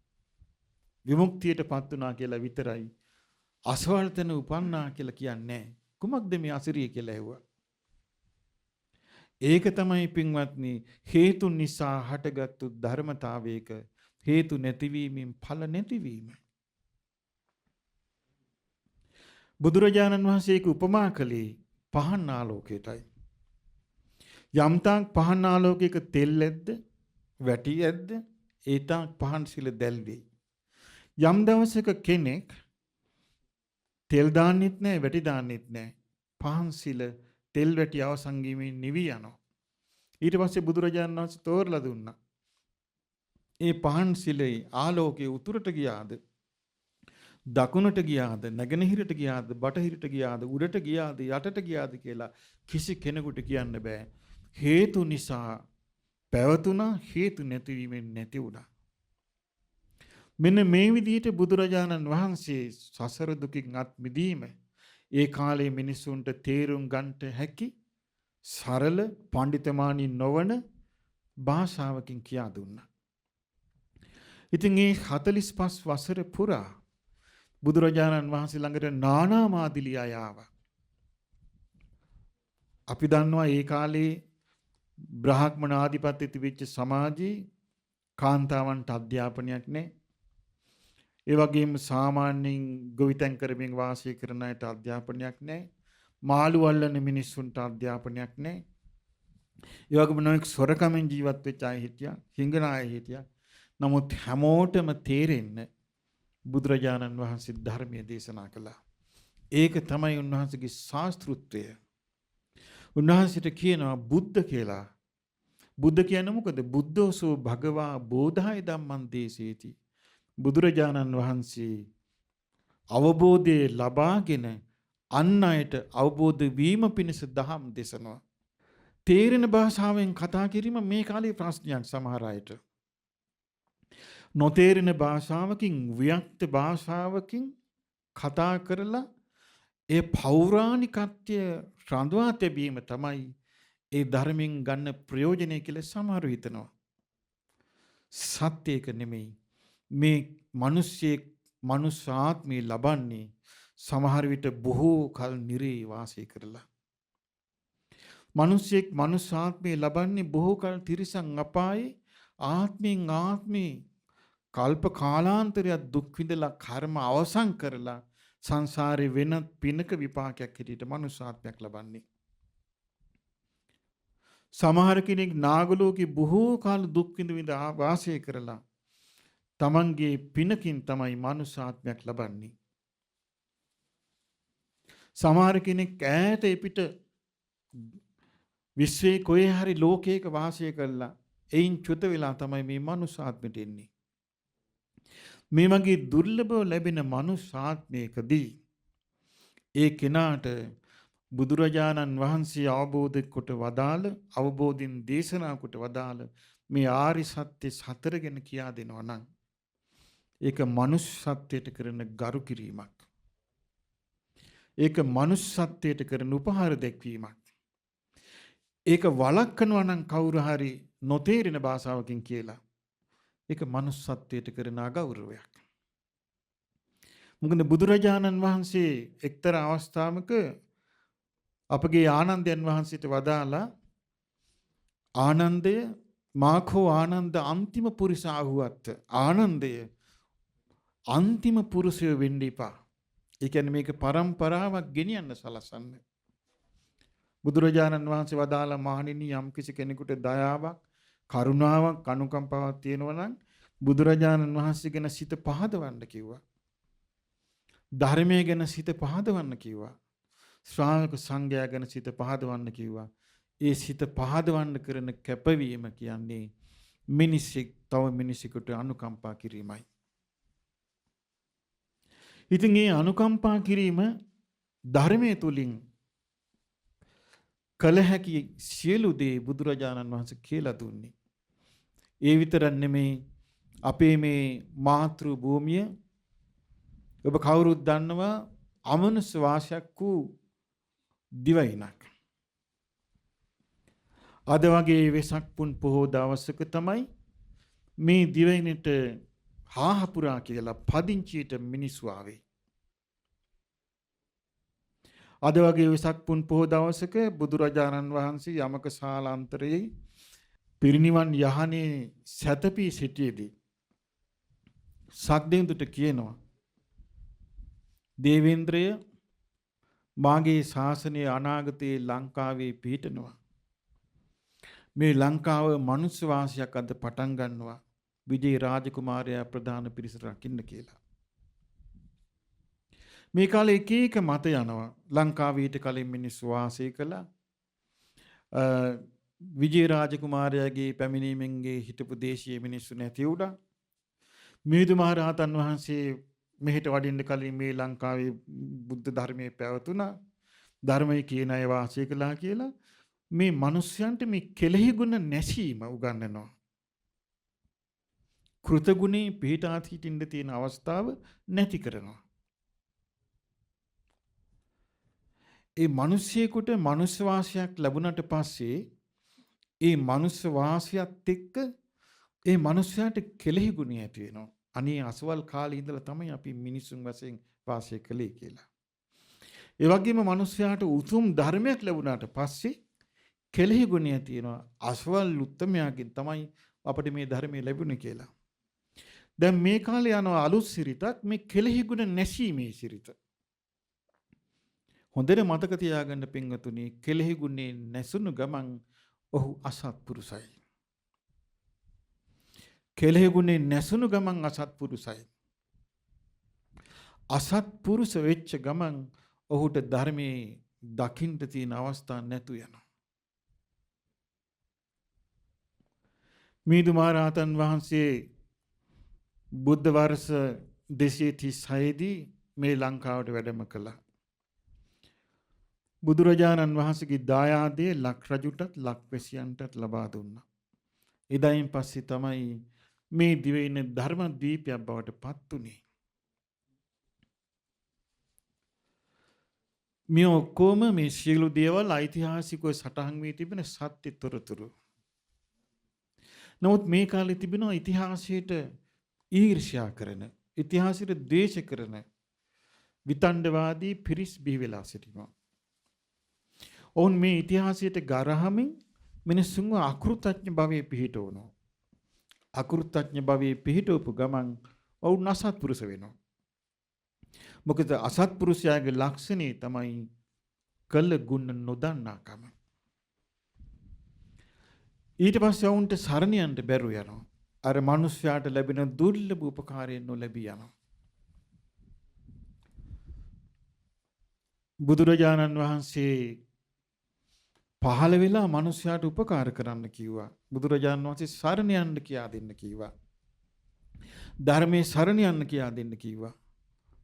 විමුක්තියටපත් වුණා කියලා විතරයි. අසවල්තන උපන්නා කියලා කියන්නේ කුමක්ද මේ අසිරිය කියලා ඇහුවා. ඒක තමයි පින්වත්නි හේතු නිසා හටගත්තු ධර්මතාවයක හේතු නැතිවීමෙන් ඵල නැතිවීම. බුදුරජාණන් වහන්සේ ඒක උපමා කළේ පහන් ආලෝකයටයි. යම්තාක් පහන් ආලෝකයක තෙල් ඇද්ද වැටි ඇද්ද ඒ තාක් පහන් සිල දැල්වේ. යම් දවසක කෙනෙක් තෙල් දාන්නෙත් නැහැ වැටි දාන්නෙත් නැහැ. පහන් සිල තෙල් වැටි අවසංගීමෙන් නිවි යනවා. ඊට පස්සේ බුදුරජාණන් වහන්සේ තෝරලා දුන්නා. ඒ පහන් සිලේ ආලෝකයේ උතුරට ගියාද දකුණට ගියාද නැගෙනහිරට ගියාද බටහිරට ගියාද උඩට ගියාද යටට ගියාද කියලා කිසි කෙනෙකුට කියන්න බෑ. හේතු නිසා පැවතුණා හේතු නැතිවීමෙන් නැති වුණා. මෙන්න මේ විදිහට බුදුරජාණන් වහන්සේ සසර දුකින් අත් මිදීම ඒ කාලේ මිනිසුන්ට තේරුම් ගන්නට හැකි සරල පඬිතමානී නොවන භාෂාවකින් කියා දුන්නා. ඉතින් මේ 45 වසර පුරා බුදුරජාණන් වහන්සේ ළඟට නානා මාදිලි අය ආවා. අපි දන්නවා ඒ කාලේ බ්‍රාහ්මණ ආධිපත්‍ය තිබිච්ච සමාජයේ කාන්තාවන්ට අධ්‍යාපනයක් නැහැ. ඒ වගේම සාමාන්‍යයෙන් ගොවිතැන් කරමින් වාසය කරන අයට අධ්‍යාපනයක් නැහැ. මාළු අල්ලන මිනිස්සුන්ට අධ්‍යාපනයක් නැහැ. ඒ වගේම නොයෙක් සොරකමින් ජීවත් වෙච්ච අය හිටියා, හිඟන අය හිටියා. නමුත් හැමෝටම තේරෙන්න බුදුරජාණන් වහන්සේ ධර්මයේ දේශනා කළා. ඒක තමයි උන්වහන්සේගේ ශාස්ත්‍රුත්වය. උන්වහන්සේට කියනවා බුද්ධ කියලා. බුද්ධ කියන්නේ මොකද? බුද්ධෝසෝ භගවා බෝධාය ධම්මං දේසේති. බුදුරජාණන් වහන්සේ අවබෝධය ලබාගෙන අන් අයට අවබෝධ වීම පිණිස දහම් දේශනවා. තේරෙන භාෂාවෙන් කතා කිරීම මේ කාලේ ප්‍රශ්නයක් සමහර අයට. නොතේරෙන භාෂාවකින් ව්‍යක්ත භාෂාවකින් කතා කරලා ඒ පෞරාණිකත්වය රඳවා තැබීම තමයි ඒ ධර්මයෙන් ගන්න ප්‍රයෝජනය කියලා සමහරව හිතනවා. සත්‍යයක නෙමෙයි. මේ මිනිස්සෙක් මනුස්ස ආත්මය ලබන්නේ සමහර විට බොහෝ කල නිරේ වාසය කරලා. මිනිස්සෙක් මනුස්ස ආත්මය ලබන්නේ බොහෝ කල තිරිසන් අපායේ ආත්මෙන් ආත්මේ කල්ප කාලාන්තරයක් දුක් විඳලා කර්ම අවසන් කරලා සංසාරේ වෙනත් පිනක විපාකයක් හැටියට මනුස්ස ආත්මයක් ලබන්නේ. සමහර කෙනෙක් නාගලෝකේ බොහෝ කාල දුක් විඳ වාසය කරලා තමන්ගේ පිනකින් තමයි මනුස්ස ආත්මයක් ලබන්නේ. සමහර කෙනෙක් ඈත පිට විශ්වයේ කොහේ හරි ලෝකයක වාසය කළා එයින් චුත වෙලා තමයි මේ මනුස්ස ආත්මෙට එන්නේ. මේ වගේ දුර්ලභව ලැබෙන මනුස්ස ආත්මයකදී ඒ කෙනාට බුදුරජාණන් වහන්සේ අවබෝධ කොට වදාළ අවබෝධින් දේශනා කොට වදාළ මේ ආරි සත්‍ය හතර ගැන කියා දෙනවා නම් ඒක මනුස්සත්වයට කරන ගරු කිරීමක්. ඒක මනුස්සත්වයට කරන උපහාර දැක්වීමක්. ඒක වළක්වනවා නම් කවුරු හරි නොතේරෙන භාෂාවකින් කියලා ඒක මනුස්සත්වයට කරන අගෞරවයක්. මොකද බුදුරජාණන් වහන්සේ එක්තරා අවස්ථාවක අපගේ ආනන්දයන් වහන්සේට වදාලා ආනන්දය මාඛෝ ආනන්ද අන්තිම පුරිසාහුවත් ආනන්දය අන්තිම පුරුෂය වෙන්න එපා. ඒ කියන්නේ මේක පරම්පරාවක් ගෙනියන්න සලසන්න. බුදුරජාණන් වහන්සේ වදාලා මහණෙනි යම් කිසි කෙනෙකුට දයාවක් කරුණාවක් අනුකම්පාවක් තියෙනවා නම් බුදුරජාණන් වහන්සේ ගැන සිත පහදවන්න කිව්වා. ධර්මයේ ගැන සිත පහදවන්න කිව්වා. ශ්‍රාවක සංඝයා ගැන සිත පහදවන්න කිව්වා. ඒ සිත පහදවන්න කරන කැපවීම කියන්නේ මිනිසෙක් තව මිනිසෙකුට අනුකම්පා කිරීමයි. ඉතින් මේ අනුකම්පා කිරීම ධර්මයේ තුලින් කළ හැකි සියලු දේ බුදුරජාණන් වහන්සේ කියලා දුන්නේ. ඒ විතරක් නෙමෙයි අපේ මේ මාතෘ භූමිය ඔබ කවුරුත් දන්නවා අමනුෂ්‍ය වාසයක් වූ දිවයිනක්. අද වගේ වෙසක් පුන් පොහෝ දවසක තමයි මේ දිවයිනට හාහපුරා කියලා පදිංචියට මිනිස්සු ආවේ. අද වගේ වෙසක් පුන් පොහෝ දවසක බුදුරජාණන් වහන්සේ යමක ශාලාන්තරයේ පිරිනිවන් යහනේ සැතපී සිටියේදී සක්දෙවිඳුට කියනවා දේවේන්ද්‍රය මාගේ ශාසනය අනාගතයේ ලංකාවේ පිහිටනවා. මේ ලංකාව මනුෂ්‍ය වාසයක් අද පටන් ගන්නවා. විජේ රාජකුමාරයා ප්‍රධාන පිරිස රකින්න කියලා. මේ කාලේ එක එක මත යනවා. ලංකාවේ ඊට කලින් මිනිස්සු වාසය කළා. විජේ රාජකුමාරයාගේ පැමිණීමෙන්ගේ හිටපු දේශීය මිනිස්සු නැති වුණා. මිහිඳු මහ රහතන් වහන්සේ මෙහෙට වඩින්න කලින් මේ ලංකාවේ බුද්ධ ධර්මයේ පැවතුණා. ධර්මයේ කියන අය වාසය කළා කියලා මේ මිනිස්යන්ට මේ කෙලෙහි ගුණ නැසීම උගන්වනවා. කෘතගුණේ පිහිටා සිටින්න තියෙන අවස්ථාව නැති කරනවා. ඒ මිනිසියෙකුට මනුස්ස වාසයක් ලැබුණට පස්සේ ඒ මනුස්ස වාසයත් එක්ක ඒ මිනිස්යාට කෙලෙහි ගුණය ඇති වෙනවා. අනේ අසවල් කාලේ ඉඳලා තමයි අපි මිනිසුන් වශයෙන් වාසය කළේ කියලා. ඒ වගේම මිනිස්යාට උතුම් ධර්මයක් ලැබුණාට පස්සේ කෙලෙහි ගුණය තියෙනවා. අසවල් උත්තමයාගෙන් තමයි අපිට මේ ධර්මය ලැබුණේ කියලා. දැන් මේ කාලේ යන අලුත් සිරිතක් මේ කෙලෙහි ගුණ නැසීමේ සිරිත. හොඳට මතක තියාගන්න පින්වතුනි, කෙලෙහි ගුණේ නැසුණු ගමන් ඔහු අසත්පුරුසයි. කෙලෙහි ගුණේ නැසුණු ගමන් අසත්පුරුසයි. අසත්පුරුෂ වෙච්ච ගමන් ඔහුට ධර්මයේ දකින්න තියෙන අවස්ථා නැතු යනවා. මිහිඳු මහ රහතන් වහන්සේ බුද්ධ වර්ෂ 236 දී මේ ලංකාවට වැඩම කළා. බුදුරජාණන් වහන්සේගේ දායාදයේ ලක් රජුටත් ලක් වැසියන්ටත් ලබා දුන්නා. එදායින් පස්සේ තමයි මේ දිවයින ධර්ම දීපයක් බවට පත් උනේ. මේ ඔක්කොම මේ සියලු දේවල් ඓතිහාසිකව සටහන් වී තිබෙන සත්‍ය තොරතුරු. නමුත් මේ කාලේ තිබෙනවා ඉතිහාසයට ඊර්ෂ්‍යා කරන, ඉතිහාසයට ද්වේෂ කරන විතණ්ඩවාදී පිරිස් බිහි වෙලා සිටිනවා. ඔවුන් මේ ඉතිහාසයට ගරහමින් මිනිසුන්ව අකෘතඥ භවයේ පිහිටවනවා. අකෘතඥ භවයේ පිහිටවපු ගමන් ඔවුන් අසත්පුරුෂ වෙනවා. මොකද අසත්පුරුෂයාගේ ලක්ෂණය තමයි කළ ගුණ නොදන්නාකම. ඊට පස්සේ ඔවුන්ට සරණ යන්න බැරුව යනවා. අර මිනිස්යාට ලැබෙන දුර්ලභ උපකාරයෙන් නොලැබී යනවා. බුදුරජාණන් වහන්සේ පහළ වෙලා මිනිස්යාට උපකාර කරන්න කිව්වා. බුදුරජාණන් වහන්සේ සරණ යන්න කියා දෙන්න කිව්වා. ධර්මයේ සරණ යන්න කියා දෙන්න කිව්වා.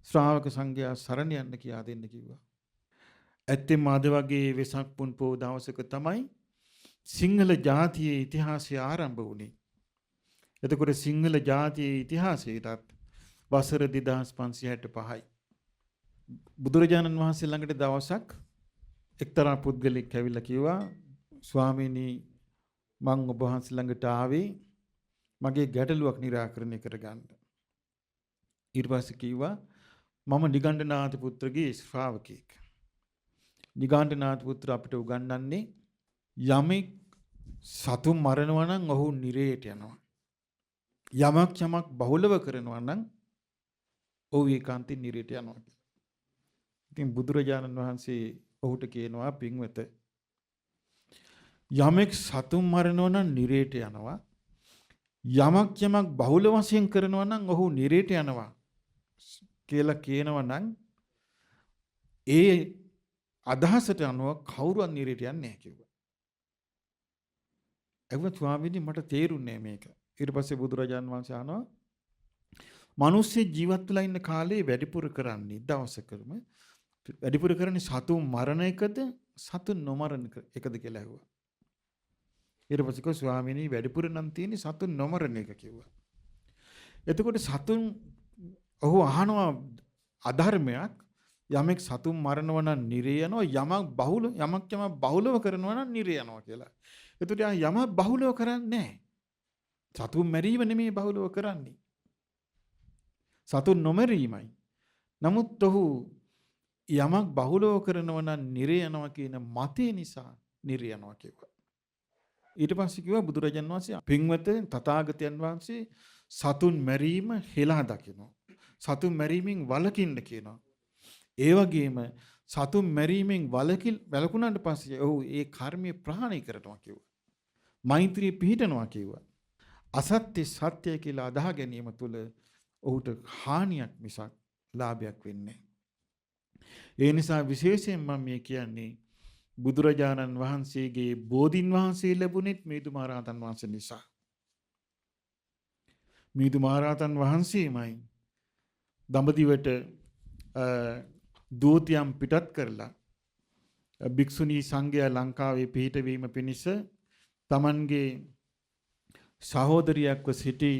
ශ්‍රාවක සංඝයා සරණ යන්න කියා දෙන්න කිව්වා. ඇත්තෙන්ම අද වගේ වෙසක් පුන් පොහෝ දවසක තමයි සිංහල ජාතියේ ඉතිහාසය ආරම්භ වුණේ. එතකොට සිංහල ජාතියේ ඉතිහාසයටත් වසර 2565යි. බුදුරජාණන් වහන්සේ ළඟට දවසක් එක්තරා පුද්ගලෙක් ඇවිල්ලා කිව්වා, ස්වාමීනි මං ඔබ වහන්සේ ළඟට ආවේ මගේ ගැටලුවක් निराකරණය කරගන්න. ඊට පස්සේ කිව්වා මම නිගණ්ඨනාථ පුත්‍රගේ ශ්‍රාවකෙක්. නිගණ්ඨනාථ පුත්‍ර අපිට උගන්වන්නේ යමෙක් සතුන් මරනවා නම් ඔහු නිරේට යනවා. යමක් බහුලව කරනවා නම් ඔහු ඒකාන්තයෙන් නිරේට යනවා කියලා. ඉතින් බුදුරජාණන් වහන්සේ ඔහුට කියනවා, පින්වත, යමෙක් සතුන් මරනවා නම් නිරේට යනවා. යමක් බහුල වශයෙන් කරනවා නම් ඔහු නිරේට යනවා කියලා කියනවා නම් ඒ අදහසට අනුව කවුරුවත් නිරේට යන්නේ නැහැ කිව්වා. ඒක ස්වාමීනි මට තේරුන්නේ මේක. ඊට පස්සේ බුදුරජාණන් වහන්සේ අහනවා, මිනිස්සු ජීවත් වෙලා ඉන්න කාලේ වැඩිපුර කරන්නේ දවසකම වැඩිපුර කරන්නේ සතුන් මරණ එකද සතුන් නොමරන එකද කියලා ඇහුවා. ඊට පස්සේ කිව්වා ස්වාමීනි වැඩිපුර නම් තියෙන්නේ සතුන් නොමරන එක කිව්වා. එතකොට සතුන් ඔහු අහනවා අධර්මයක් යමෙක් සතුන් මරනවා නම් නිරේ යනවා යමක් බහුලව කරනවා නම් නිරේ යනවා කියලා. එතකොට යමක් බහුලව කරන්නේ නැහැ. සතුන් මැරීම නෙමෙයි බහුලව කරන්නේ. සතුන් නොමැරීමයි. නමුත් ඔහු යමක් බහුලව කරනවා නම් නිරේ යනවා කියන මතේ නිසා නිරේ යනවා කිව්වා. ඊට පස්සේ කිව්වා බුදුරජාන් වහන්සේ පින්වත තථාගතයන් වහන්සේ සතුන් මැරීම හෙලා දකිනවා. සතුන් මැරීමෙන් වළකින්න කියනවා. ඒ වගේම සතුන් මැරීමෙන් වැළකුණාට පස්සේ ඔහු ඒ කර්මය ප්‍රහාණය කරනවා කිව්වා. මෛත්‍රිය පිහිටනවා කිව්වා. අසත්‍ය සත්‍ය කියලා අදහ ගැනීම තුළ ඔහුට හානියක් මිසක් ලාභයක් වෙන්නේ නැහැ. ඒ නිසා විශේෂයෙන් මම මේ කියන්නේ බුදුරජාණන් වහන්සේගේ බෝධින් වහන්සේ ලැබුණෙත් මිහිඳු මහරහතන් වහන්සේ නිසා. මිහිඳු මහරහතන් වහන්සේමයි දඹදිවට දූතියම් පිටත් කරලා භික්ෂුණී සංඝයා ලංකාවේ පිහිටවීම පිණිස තමන්ගේ සහෝදරියක්ව සිටි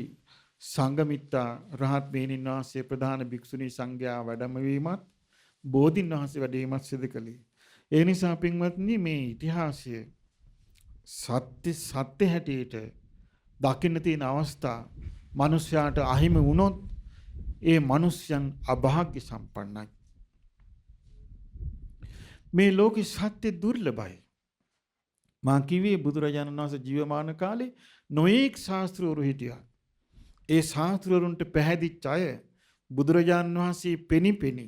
සංඝමිත්තා රහත් මෙහෙණින් වහන්සේ ප්‍රධාන භික්ෂුණී සංඝයා වැඩමවීමත් බෝධින් වහන්සේ වැඩමවීමත් සිදු කළේ. ඒ නිසා පින්වත්නි මේ ඉතිහාසය සත්‍ය හැටියට දකින්න තියෙන අවස්ථා මිනිස්යාට අහිමි වුණොත් ඒ මිනිස්යන් අභාග්‍ය සම්පන්නයි. මේ ලෝකේ සත්‍ය දුර්ලභයි. මා කිව්වේ බුදුරජාණන් වහන්සේ ජීවමාන කාලේ නොඑක් ශාස්ත්‍රවරු හිටියා. ඒ ශාස්ත්‍රවරුන්ට පැහැදිච්ච අය බුදුරජාණන් වහන්සේ පෙනිපෙනි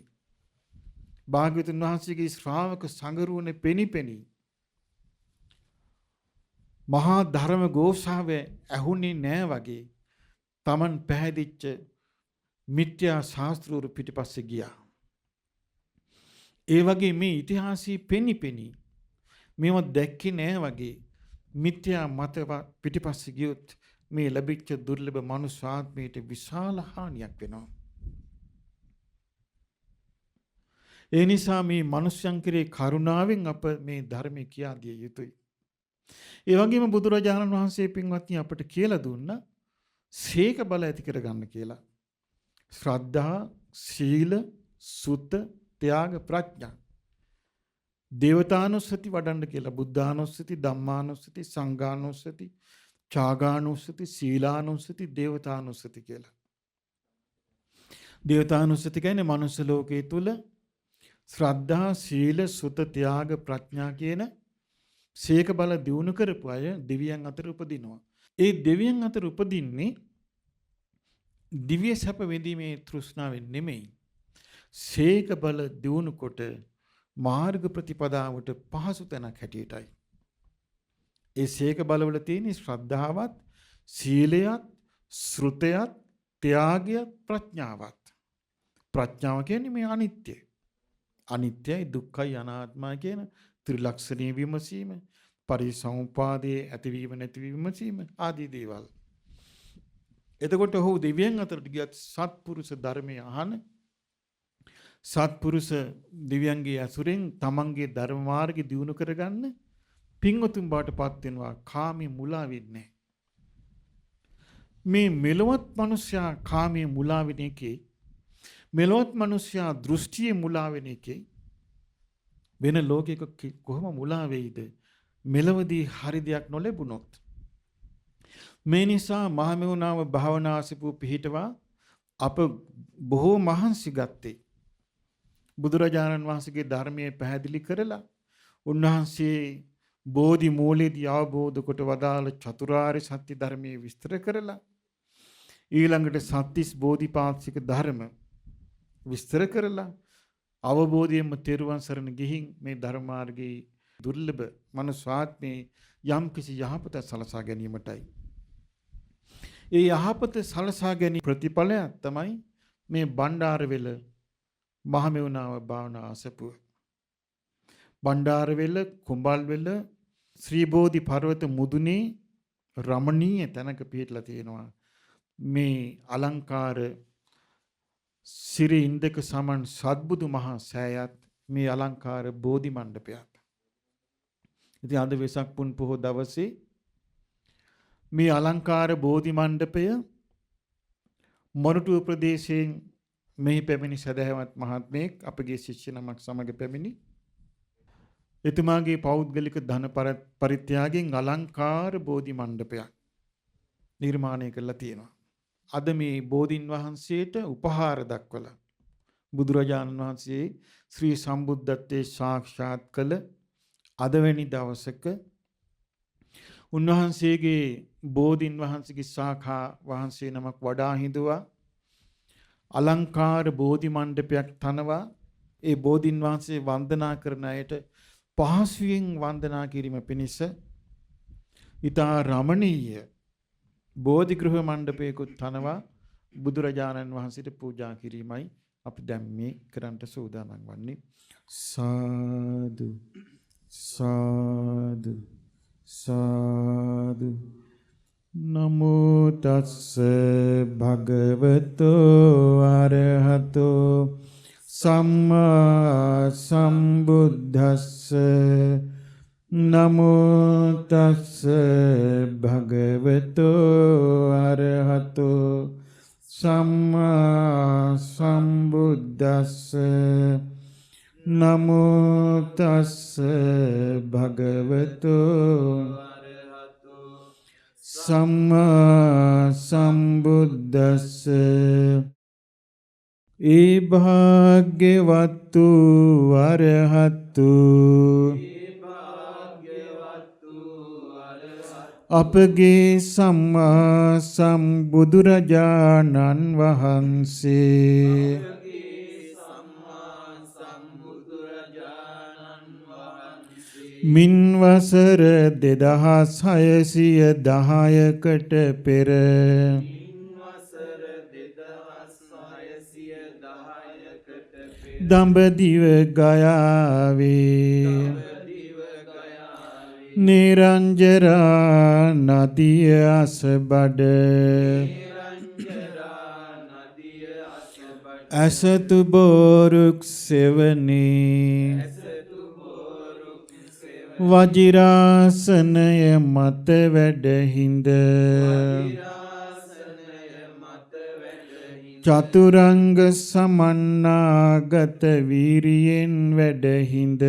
භාග්‍යවතුන් වහන්සේගේ ශ්‍රාවක සංගරුවනේ පෙනිපෙනි මහා ධර්ම ഘോഷාව ඇහුනේ නෑ වගේ Taman පැහැදිච්ච මිත්‍යා ශාස්ත්‍රවරු පිටිපස්සේ ගියා. ඒ වගේ මේ ඉතිහාසයේ පෙනිපෙනි මේව දැක්කේ නෑ වගේ මිත්‍යා මත පිටිපස්සේ ගියොත් මේ ලැබිච්ච දුර්ලභ මනුෂ්‍ය ආත්මයට විශාල හානියක් වෙනවා. ඒ නිසා මේ මනුෂ්‍යයන් කෙරේ කරුණාවෙන් අප මේ ධර්මය කියා දිය යුතුයි. ඒ වගේම බුදුරජාණන් වහන්සේ පින්වත්නි අපට කියලා දුන්නා සීක බල ඇති කරගන්න කියලා. ශ්‍රද්ධා, සීල, සුත, ත්‍යාග, ප්‍රඥා. දේවතානුස්සති වඩන්න කියලා. බුද්ධානුස්සති, ධම්මානුස්සති, සංඝානුස්සති, ඡාගානුස්සති, සීලානුස්සති, දේවතානුස්සති කියලා. දේවතානුස්සති කියන්නේ මනුස්ස ලෝකයේ තුල ශ්‍රද්ධා, සීල, සුත, ත්‍යාග, ප්‍රඥා කියන සීක බල දියුණු කරපු අය දෙවියන් අතර උපදිනවා. ඒ දෙවියන් අතර උපදින්නේ දිව්‍ය සැප විඳීමේ තෘෂ්ණාවෙන් නෙමෙයි. සීක බල දියුණු කොට මාර්ග ප්‍රතිපදාවට පහසු තැනක් හැටියටයි. ඒ සීක බලවල තියෙන ශ්‍රද්ධාවත්, සීලයත්, ශ්‍රුතයත්, ත්‍යාගයත්, ප්‍රඥාවත්. ප්‍රඥාව කියන්නේ මේ අනිත්‍ය. අනිත්‍යයි, දුක්ඛයි, අනාත්මයි කියන ත්‍රිලක්ෂණීය විමසීම, පරිසම්පාදයේ ඇතිවීම නැතිවීම විමසීම ආදී දේවල්. එතකොට ඔහු දෙවියන් අතරට ගියත් සත්පුරුෂ ධර්මයේ අහන සත්පුරුෂ දෙවියන්ගේ අසුරෙන් තමන්ගේ ධර්ම මාර්ගය දියුණු කරගන්න පින්වතුන් බාටපත් වෙනවා. කාමී මුලා වෙන්නේ. මේ මෙලොවත් මිනිසයා කාමී මුලා වෙන එකේ මෙලොවත් මිනිසයා දෘෂ්ටියේ මුලා වෙන එකේ වෙන ලෝකයක කොහොම මුලා වෙයිද? මෙලවදී හරි දෙයක් නොලැබුණොත්. මේ නිසා මහමෙවුනාව භාවනාසිපු පිහිටවා අප බොහෝ මහන්සි ගත්තේ. බුදුරජාණන් වහන්සේගේ ධර්මයේ පැහැදිලි කරලා උන්වහන්සේ බෝධි මූලයේදී අවබෝධ කොට වදාළ චතුරාර්ය සත්‍ය ධර්මයේ විස්තර කරලා ඊළඟට සත්‍තිස් බෝධිපාක්ෂික ධර්ම විස්තර කරලා අවබෝධයෙන්ම තෙරුවන් සරණ ගිහින් මේ ධර්ම මාර්ගයේ දුර්ලභ මනුස්වාත්මේ යම් කිසි යහපත සලසා ගැනීමටයි. ඒ යහපත සලසා ගැනීම ප්‍රතිඵලයක් තමයි මේ බණ්ඩාරවෙල මහමෙවුනාව භාවනා අසපුව. බණ්ඩාරවෙල, කුඹල්වෙල ශ්‍රී බෝධි පර්වත මුදුනේ රමණීය තැනක පිහිටලා තියෙනවා. මේ අලංකාර සිරි ඉන්දක සමන් සත්බුදු මහා සෑයත් මේ අලංකාර බෝධි මණ්ඩපයත්. ඉතින් අද වෙසක් පුන් පොහොය දවසේ මේ අලංකාර බෝධි මණ්ඩපය මොරටුව ප්‍රදේශයෙන් මෙහි පැමිණි සදහැවත් මහත්මයෙක් අපගේ ශිෂ්‍ය නමක් සමග පැමිණි එතුමාගේ පෞද්ගලික ධන පරිත්‍යාගයෙන් අලංකාර බෝධි මණ්ඩපයක් නිර්මාණය කරලා තියෙනවා. අද මේ බෝධින් වහන්සේට උපහාර දක්වලා බුදුරජාණන් වහන්සේ ශ්‍රී සම්බුද්ධත්වයේ සාක්ෂාත් කළ අදවැනි දවසක උන්වහන්සේගේ බෝධින් වහන්සේගේ ශාඛා වහන්සේ නමක් වඩා හිඳුවා අලංකාර බෝධි මණ්ඩපයක් තනවා ඒ බෝධින් වහන්සේ වන්දනා කරන අයට පහසුවෙන් වන්දනා කිරීම පිණිස ඊතා රමණීය බෝධි ගෘහ මණ්ඩපයකුත් තනවා බුදුරජාණන් වහන්සේට පූජා කිරීමයි අපි දැන් මේ කරන්නට සූදානම් වන්නේ. සාදු සාදු සාදු නමෝ තස්ස භගවතෝ අරහතෝ සම්මා සම්බුද්දස්ස නමෝ තස්ස භගවතෝ අරහතෝ සම්මා සම්බුද්දස්ස නමෝ තස්ස භගවතෝ සම්මා සම්බුද්දස්ස ඒ භාග්‍යවත්තු අරහත්තු අපගේ සම්මා සම්බුදුරජාණන් වහන්සේ මින් වසර 2610කට පෙර දඹදිව ගයාවේ නිරංජරා නදිය අසබඩ අසතු බෝරුක් සෙවණේ වජිරාසනය මත වැඩහිඳ චතුරංග සමන්නාගත වීරියෙන් වැඩහිඳ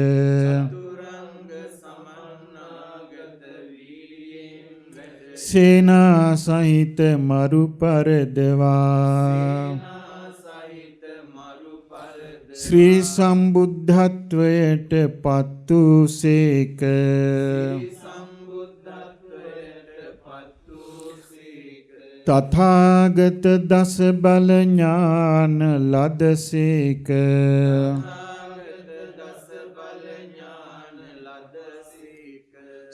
සේනා සහිත මරු පරදවා ශ්‍රී සම්බුද්ධත්වයට පත් වූ සේක තථාගත දස බල ඥාන ලදසේක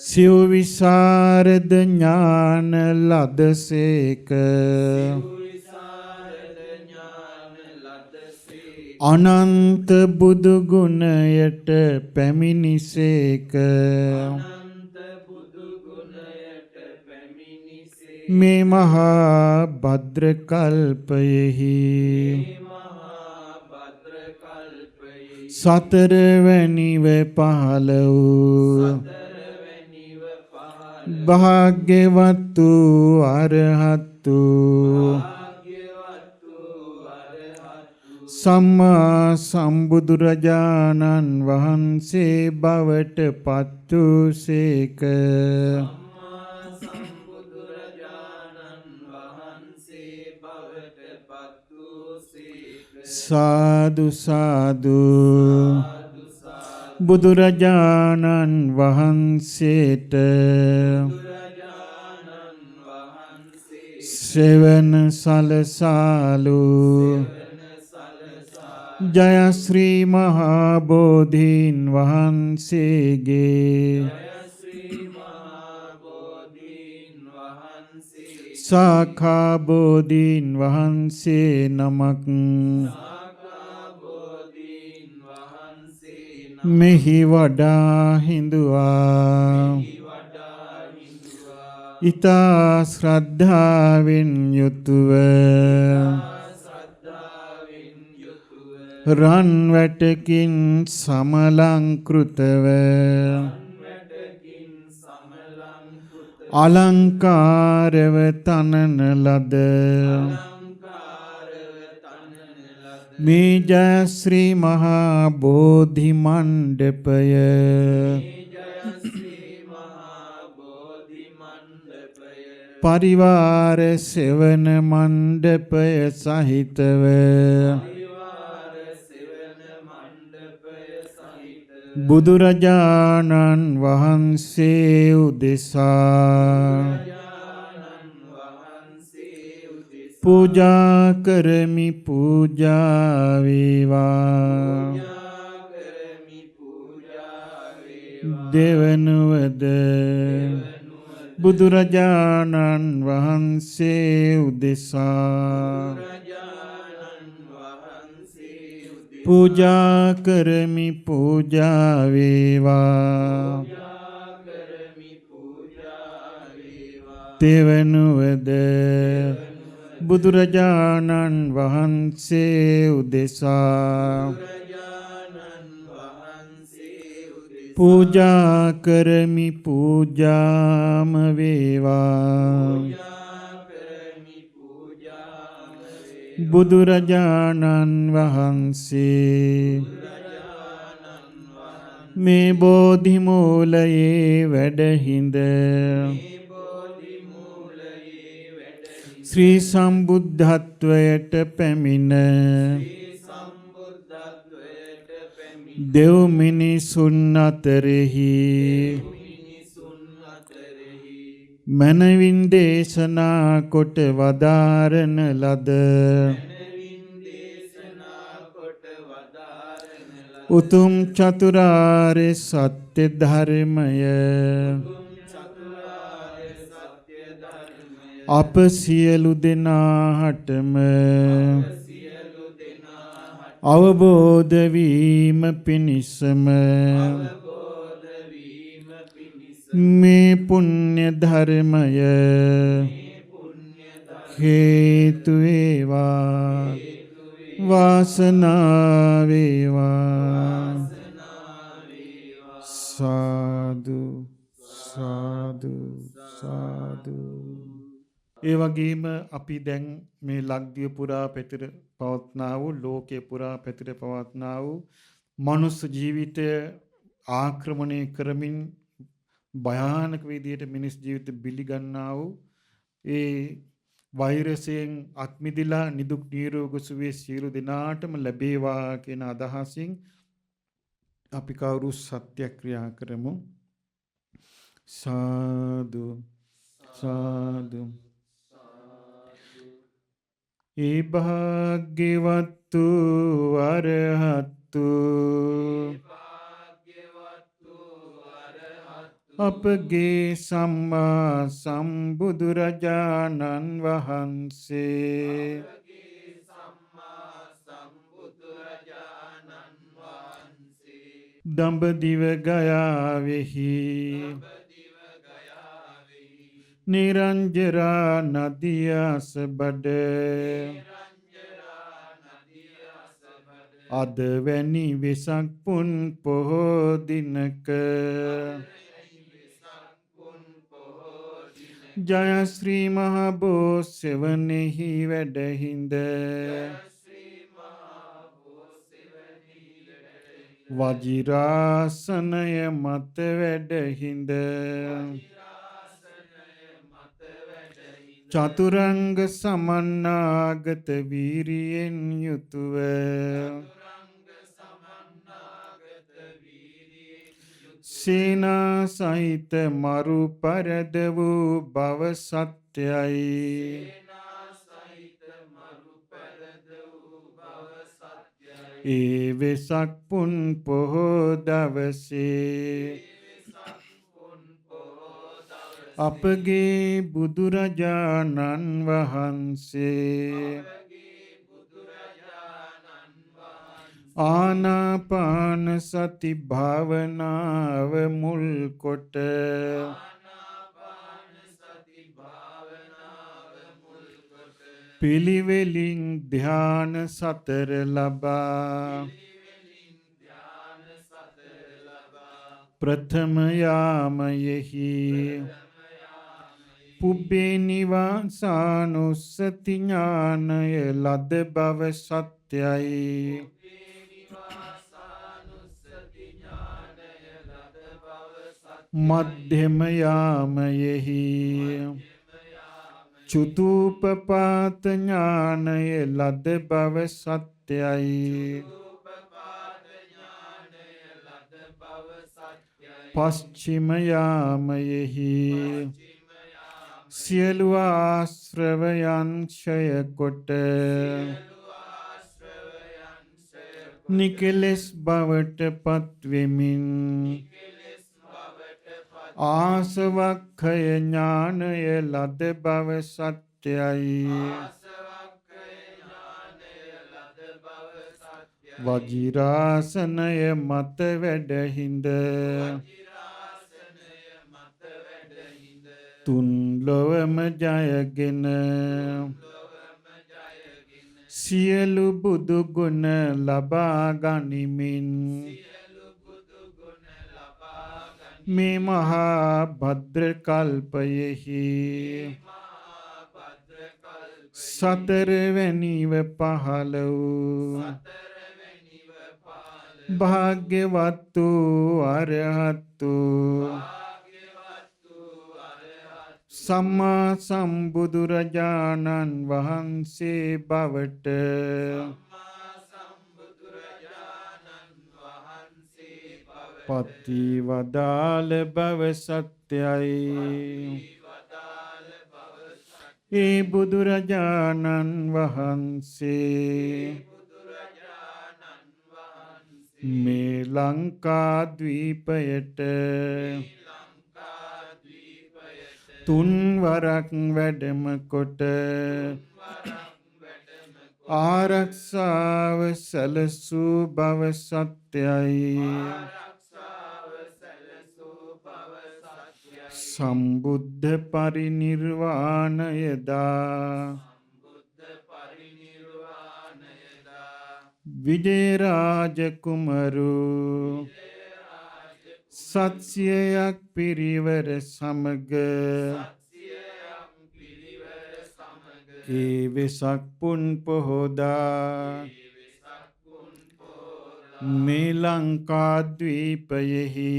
සිව් විසරද ඥාන ලදසේක අනන්ත බුදු ගුණයට පැමිණිසේක මේ මහා භද්‍ර කල්පයෙහි සතරවැනිව පහළ වූ භාග්‍යවත්තු අරහත්තු සම්මා සම්බුදුරජාණන් වහන්සේ බවට පත් වූ සේක සාදු සාදු බුදුරජාණන් වහන්සේට සෙවන සලසාලු ජය ශ්‍රී මහා බෝධීන් වහන්සේගේ සාඛා බෝධීන් වහන්සේ නමක් මෙහි වඩා හිඳුවා ඊතා ශ්‍රද්ධාවෙන් යුතුව රන් වැටකින් සමලංකෘතව අලංකාරව තනන ලද මේ ජයශ්‍රී මහා බෝධි මණ්ඩපය පරිවාර සෙවන මණ්ඩපය සහිතව බුදුරජාණන් වහන්සේ උදෙසා පූජා කරමි පූජා වේවා දෙවනුවද බුදුරජාණන් වහන්සේ උදෙසා පූජා කරමි පූජා වේවා දෙවනුවද බුදුරජාණන් වහන්සේ උදෙසා පූජා කරමි පූජාම වේවා බුදුරජාණන් වහන්සේ මේ බෝධි මූලයේ වැඩහිඳ ශ්‍රී සම්බුද්ධත්වයට පැමිණ දෙව් මිනිසුන් අතරෙහි මනවින් දේශනා කොට වදාරන ලද උතුම් චතුරාර්ය සත්‍ය ධර්මය අප සියලු දෙනාටම අවබෝධ වීම පිණිසම මේ පුණ්‍ය ධර්මය හේතු වේවා වාසනාව වේවා සාදු සාදු සාදු. ඒ වගේම අපි දැන් මේ ලක්දිව පුරා පැතිර පවත්නා වූ ලෝකේ පුරා පැතිර පවත්නා වූ මනුස්ස ජීවිතය ආක්‍රමණය කරමින් භයානක විදියට මිනිස් ජීවිත බිලිගන්නා වූ ඒ වෛරසයෙන් අත්මිදිලා නිදුක් නිරෝගී සුවය සියලු දෙනාටම ලැබේවා කියන අදහසින් අපි කවුරු සත්‍යක්‍රියා කරමු. සාදු සාදු. ඒ භාග්‍යවත්තු අරහත්තු අපගේ සම්මා සම්බුදුරජාණන් වහන්සේ දඹදිව ගයාවෙහි නිරංජරා නදිය අසබඩ අද වැනි වෙසක් පුන් පොහෝ දිනක ජයශ්‍රී මහ බෝසෙවණෙහි වැඩහිඳ වජිරාසනය මත වැඩහිඳ චතුරංග සමන්නාගත වීරියෙන් යුතුව සේනා සහිත මරු පරද වූ බව සත්‍යයි. ඒ වෙසක් පුන් පොහෝ දවසේ අපගේ බුදුරජාණන් වහන්සේ ආනාපාන සති භාවනාව මුල් කොට පිළිවෙලින් ධ්‍යාන සතර ලබා ප්‍රථම යාමයෙහි පුබ්බේ නිවාසානුස්සති ඥානය ලද බව සත්‍යයි. මධ්‍යම යාමයෙහි චුතූපපාත ඥානය ලද බව සත්‍යයි. පශ්චිම යාමයෙහි සියලු ආශ්‍රවයන් ක්ෂය කොට නිකලෙස් බවට පත්වෙමින් ආසවක්ඛය ඥානය ලද බව සත්‍යයි. වජිරාසනය මත වැඩහිඳ තුන් ලොවම ජයගෙන සියලු බුදු ගුණ ලබා ගනිමින් මේ මහා භද්‍ර කල්පයෙහි සතරවැනිව පහළ වූ භාග්‍යවත් වූ අරහත් වූ සම්මා සම්බුදුරජාණන් වහන්සේ බවට පතිවදාළ බව සත්‍යයි. ඒ බුදුරජාණන් වහන්සේ මේ ලංකාද්වීපයට තුන්වරක් වැඩම කොට ආරක්ෂාව සැලසූ බව සත්‍යයි. සම්බුද්ධ පරිනිර්වාණයදා විජයරාජ කුමරු සත්‍යයක් පිරිවර සමග ඒ වෙසක් පුන් පොහෝදා මේ ලංකාද්වීපයෙහි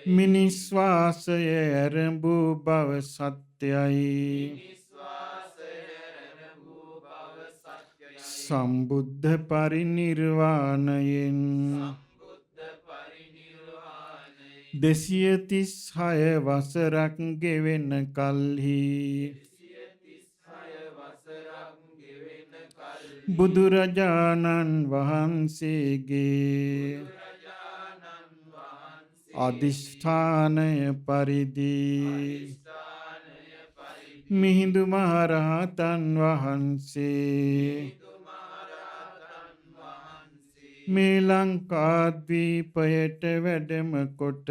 මිනිස් වාසය ඇරඹූ බව සත්‍යයි. සම්බුද්ධ පරිනිර්වාණයෙන් 236 වසරක් ගෙවෙන කල්හි බුදුරජාණන් වහන්සේගේ අධිෂ්ඨානය පරිදි මිහිඳු මහරහතන් වහන්සේ මේ ලංකාද්වීපයට වැඩම කොට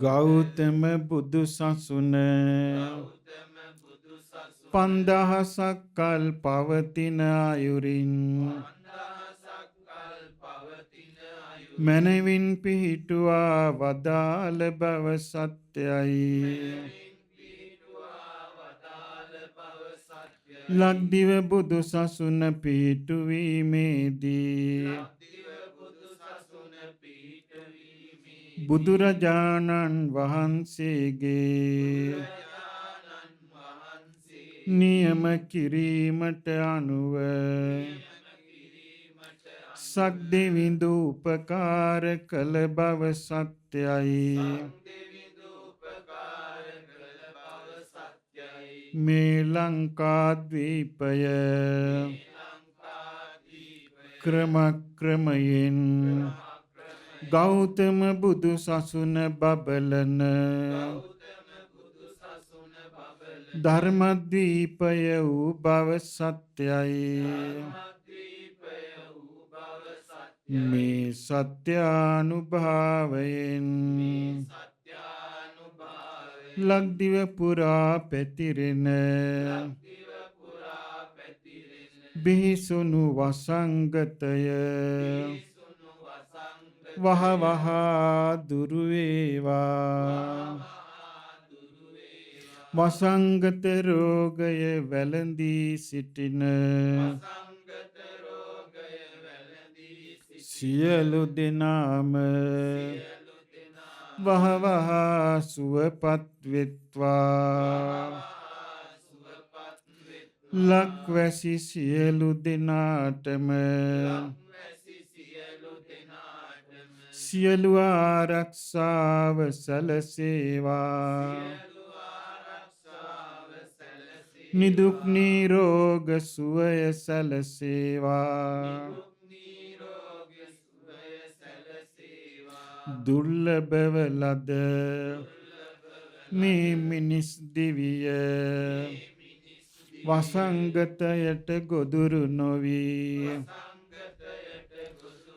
ගෞතම බුදු සසුන 5000ක් කල් පවතින අයුරින් මනවින් පිහිටුවා වදාළ බව සත්‍යයි. ලක්දිව බුදු සසුන පිහිටුවීමේදී බුදුරජාණන් වහන්සේගේ නියම කිරීමට අනුව සක්දෙවිඳු උපකාර කළ බව සත්‍යයි. මේ ලංකාද්වීපය ක්‍රමක්‍රමයෙන් ගෞතම බුදු සසුන බබලන ධර්මද්වීපය වූ බව සත්‍යයි. මේ සත්‍යානුභාවයෙන් ලක්දිව පුරා පැතිරෙන බිහිසුණු වසංගතය වහ වහා දුරු වේවා. වසංගත රෝගය වැළඳී සිටින සියලු දෙනාම වහ වහා සුවපත් වෙත්වා. ලක්වැසි සියලු දෙනාටම සියලු ආරක්ෂාව සැලසේවා. නිදුක් නිරෝග සුවය සැලසේවා. දුර්ලභව ලද මේ මිනිස් දිවිය වසංගතයට ගොදුරු නොවී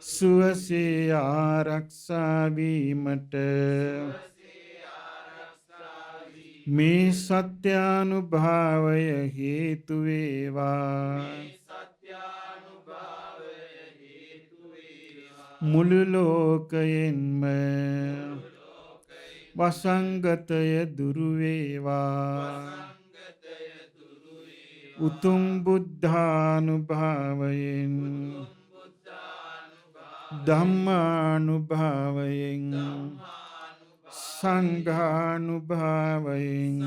සුවසේ ආරක්ෂා වීමට මේ සත්‍යානුභාවය හේතු වේවා. මුළු ලෝකයෙන්ම වසංගතය දුරු වේවා. උතුම් බුද්ධානුභාවයෙන් ධම්මානුභාවයෙන් සංඝානුභාවයෙන්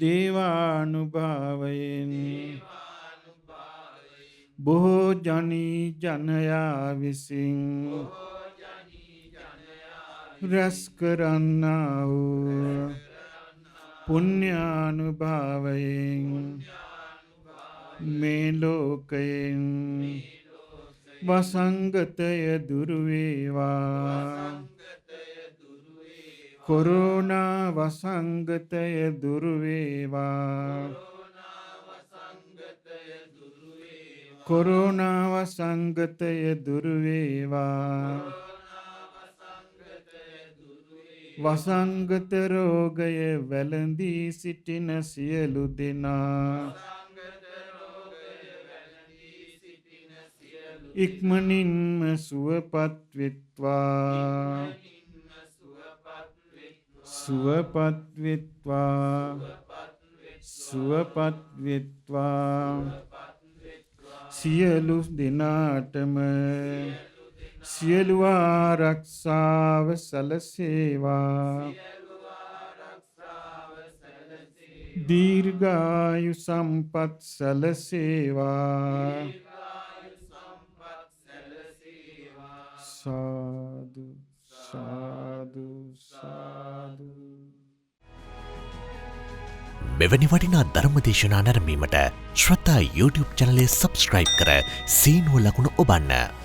දේවානුභාවයෙන් බොහෝ ජනී ජනයා විසින් රැස් කරන්නා වූ පුණ්‍යානුභාවයෙන් මේ ලෝකයෙන් වසංගතය දුරු වේවා. කොරෝනා වසංගතය දුරු වේවා. කොරෝනා වසංගතය දුරු වේවා. වසංගත රෝගය වැළඳී සිටින සියලු දෙනා ඉක්මනින්ම සුවපත් වෙත්වා. සුවපත් වෙත්වා. සුවපත් වෙත්වා. සියලු දෙනාටම සියලු ආරක්ෂාව සැලසේවා. දීර්ඝායු සම්පත් සැලසේවා. සාදු සාදු සාදු. මෙවැනි වටිනා ධර්මදේශනා නැරඹීමට ශ්‍රද්ධා YouTube චැනලය සබස්ක්‍රයිබ් කර සීනුව ලකුණ ඔබන්න.